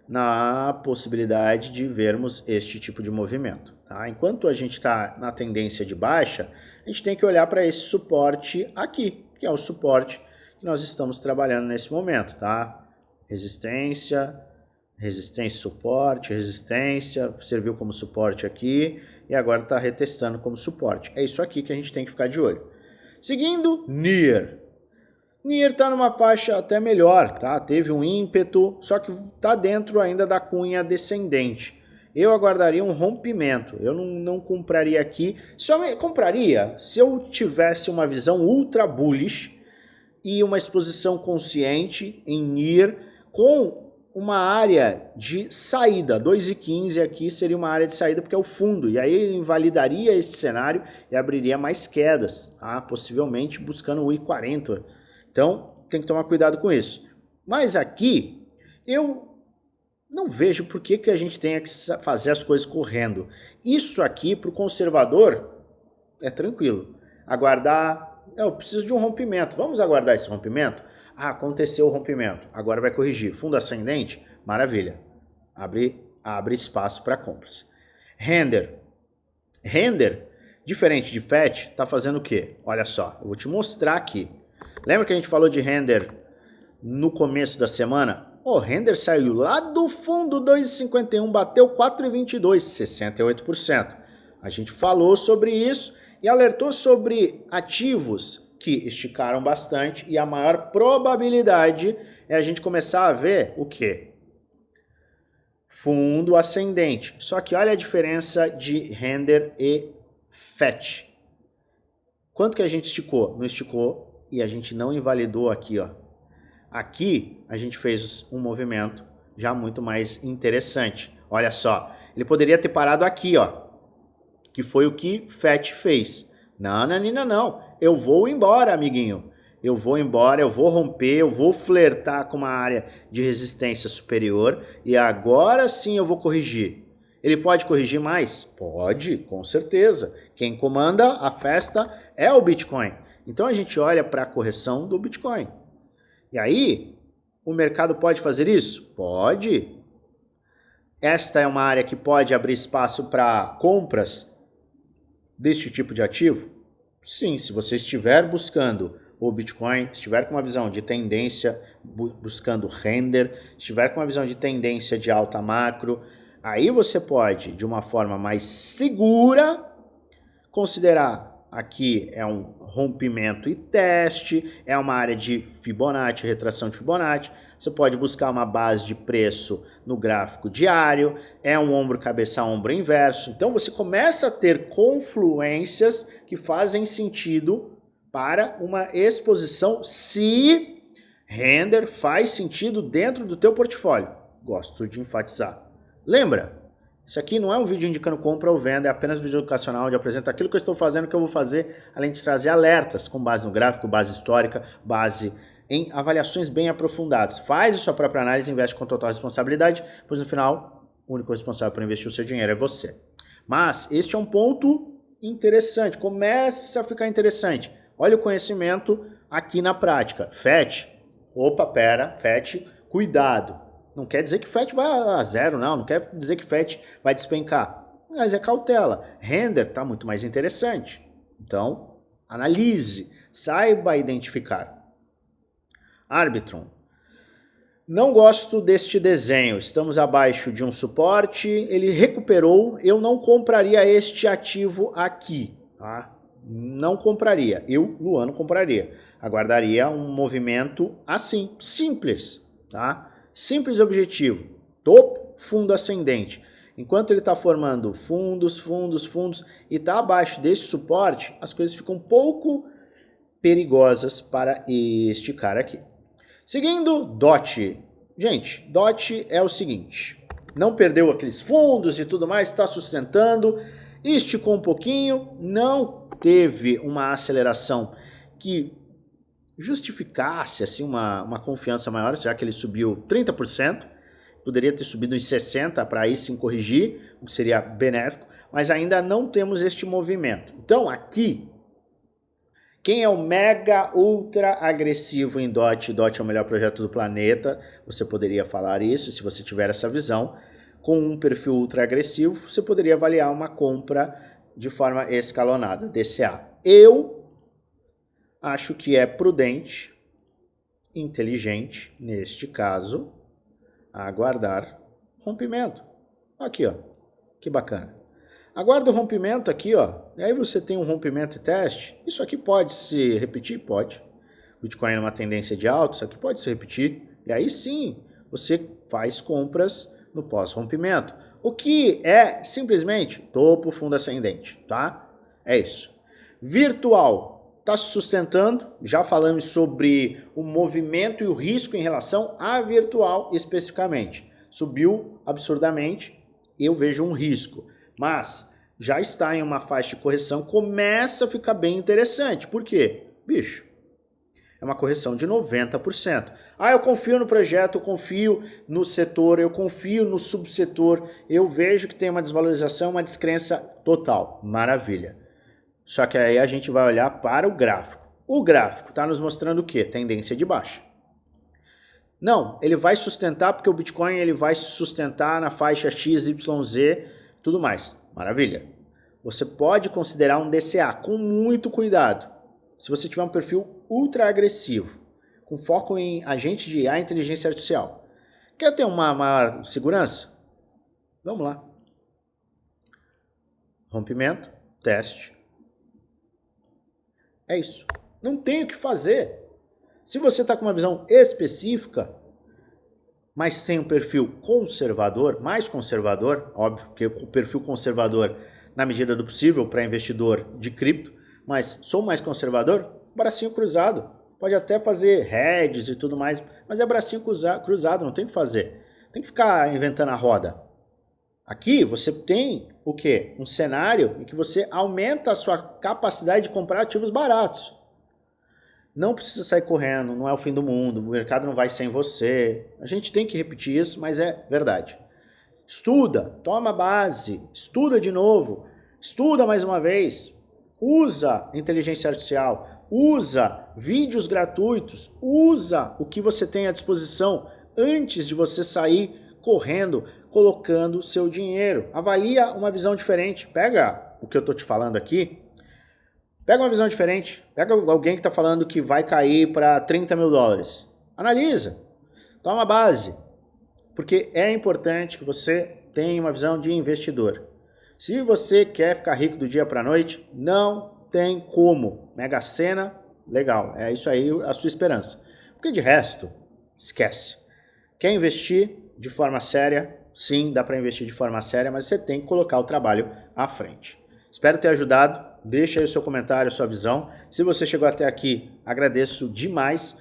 S1: na possibilidade de vermos este tipo de movimento. Tá? Enquanto a gente está na tendência de baixa, a gente tem que olhar para esse suporte aqui, que é o suporte que nós estamos trabalhando nesse momento. Tá? Resistência, suporte, resistência, serviu como suporte aqui e agora está retestando como suporte. É isso aqui que a gente tem que ficar de olho. Seguindo, NIR. NIR está numa faixa até melhor, tá? Teve um ímpeto, só que está dentro ainda da cunha descendente. Eu aguardaria um rompimento, eu não compraria aqui. Só compraria se eu tivesse uma visão ultra bullish e uma exposição consciente em NIR com uma área de saída. 2,15 aqui seria uma área de saída porque é o fundo, e aí ele invalidaria este cenário e abriria mais quedas, tá? Possivelmente buscando 1,40. Então, tem que tomar cuidado com isso. Mas aqui, eu não vejo por que a gente tenha que fazer as coisas correndo. Isso aqui, para o conservador, é tranquilo. Aguardar, eu preciso de um rompimento. Vamos aguardar esse rompimento? Aconteceu o rompimento. Agora vai corrigir. Fundo ascendente? Maravilha. Abre espaço para compras. Render. Render, diferente de FET, está fazendo o quê? Olha só, eu vou te mostrar aqui. Lembra que a gente falou de render no começo da semana? O render saiu lá do fundo 2,51, bateu 4,22, 68%. A gente falou sobre isso e alertou sobre ativos que esticaram bastante e a maior probabilidade é a gente começar a ver o quê? Fundo ascendente. Só que olha a diferença de render e FET. Quanto que a gente esticou? Não esticou e a gente não invalidou aqui, ó. Aqui a gente fez um movimento já muito mais interessante. Olha só, ele poderia ter parado aqui, ó, que foi o que FET fez. Não, Nanina, não. Eu vou embora, amiguinho. Eu vou embora, eu vou romper, eu vou flertar com uma área de resistência superior e agora sim eu vou corrigir. Ele pode corrigir mais? Pode, com certeza. Quem comanda a festa é o Bitcoin. Então a gente olha para a correção do Bitcoin. E aí, o mercado pode fazer isso? Pode. Esta é uma área que pode abrir espaço para compras deste tipo de ativo? Sim, se você estiver buscando o Bitcoin, estiver com uma visão de tendência, buscando render, estiver com uma visão de tendência de alta macro, aí você pode, de uma forma mais segura, considerar aqui é um rompimento e teste, é uma área de Fibonacci, retração de Fibonacci, você pode buscar uma base de preço no gráfico diário, é um ombro, cabeça, ombro inverso. Então você começa a ter confluências que fazem sentido para uma exposição se render faz sentido dentro do teu portfólio. Gosto de enfatizar. Lembra? Isso aqui não é um vídeo indicando compra ou venda, é apenas um vídeo educacional onde eu apresento aquilo que eu estou fazendo, que eu vou fazer, além de trazer alertas com base no gráfico, base histórica, base em avaliações bem aprofundadas. Faz a sua própria análise, investe com total responsabilidade, pois no final, o único responsável por investir o seu dinheiro é você. Mas este é um ponto interessante, começa a ficar interessante. Olha o conhecimento aqui na prática. FET, FET, cuidado. Não quer dizer que FET vai a zero, não quer dizer que FET vai despencar. Mas é cautela. Render está muito mais interessante. Então, analise, saiba identificar. Arbitrum. Não gosto deste desenho. Estamos abaixo de um suporte, ele recuperou. Eu não compraria este ativo aqui, tá? Não compraria. Eu, Luano, compraria. Aguardaria um movimento assim, simples, tá? Simples e objetivo, topo, fundo ascendente. Enquanto ele está formando fundos e está abaixo desse suporte, as coisas ficam um pouco perigosas para este cara aqui. Seguindo, DOT. Gente, DOT é o seguinte, não perdeu aqueles fundos e tudo mais, está sustentando, esticou um pouquinho, não teve uma aceleração que justificasse assim, uma confiança maior, já que ele subiu 30%, poderia ter subido em 60% para aí sim corrigir, o que seria benéfico, mas ainda não temos este movimento. Então aqui, quem é o mega ultra agressivo em DOT? DOT é o melhor projeto do planeta, você poderia falar isso se você tiver essa visão. Com um perfil ultra agressivo, você poderia avaliar uma compra de forma escalonada, DCA. Eu acho que é prudente, inteligente, neste caso, aguardar rompimento. Aqui, ó, que bacana. Aguarda o rompimento aqui, ó, e aí você tem um rompimento e teste. Isso aqui pode se repetir? Pode. Bitcoin é uma tendência de alta, isso aqui pode se repetir. E aí sim, você faz compras no pós-rompimento. O que é simplesmente topo, fundo ascendente, tá? É isso. Virtual. Está se sustentando, já falamos sobre o movimento e o risco em relação à virtual especificamente. Subiu absurdamente, eu vejo um risco, mas já está em uma faixa de correção, começa a ficar bem interessante. Por quê? Bicho, é uma correção de 90%. Ah, eu confio no projeto, eu confio no setor, eu confio no subsetor, eu vejo que tem uma desvalorização, uma descrença total. Maravilha. Só que aí a gente vai olhar para o gráfico. O gráfico está nos mostrando o quê? Tendência de baixa. Não, ele vai sustentar porque o Bitcoin ele vai se sustentar na faixa XYZ, tudo mais. Maravilha. Você pode considerar um DCA com muito cuidado. Se você tiver um perfil ultra agressivo, com foco em agente de IA e inteligência artificial, Quer ter uma maior segurança? Vamos lá. Rompimento, teste. É isso. Não tem o que fazer. Se você está com uma visão específica, mas tem um perfil conservador, mais conservador, óbvio, porque o perfil conservador, na medida do possível, para investidor de cripto, mas sou mais conservador, bracinho cruzado. Pode até fazer hedges e tudo mais, mas é bracinho cruzado, não tem o que fazer. Tem que ficar inventando a roda. Aqui você tem o quê? Um cenário em que você aumenta a sua capacidade de comprar ativos baratos. Não precisa sair correndo, não é o fim do mundo, o mercado não vai sem você. A gente tem que repetir isso, mas é verdade. Estuda, toma base, estuda de novo, estuda mais uma vez, usa inteligência artificial, usa vídeos gratuitos, usa o que você tem à disposição antes de você sair correndo, colocando seu dinheiro. Avalia uma visão diferente, pega o que eu estou te falando aqui, pega uma visão diferente, pega alguém que está falando que vai cair para 30 mil dólares. Analisa, toma base, porque é importante que você tenha uma visão de investidor. Se você quer ficar rico do dia para a noite, não tem como. Mega Sena, legal, é isso aí a sua esperança. Porque de resto, esquece. Quer investir de forma séria? Sim, dá para investir de forma séria, mas você tem que colocar o trabalho à frente. Espero ter ajudado. Deixa aí o seu comentário, a sua visão. Se você chegou até aqui, agradeço demais.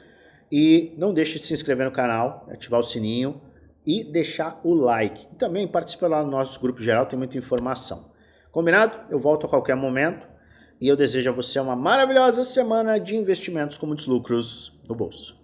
S1: E não deixe de se inscrever no canal, ativar o sininho e deixar o like. E também participe lá no nosso grupo geral, tem muita informação. Combinado? Eu volto a qualquer momento. E eu desejo a você uma maravilhosa semana de investimentos com muitos lucros no bolso.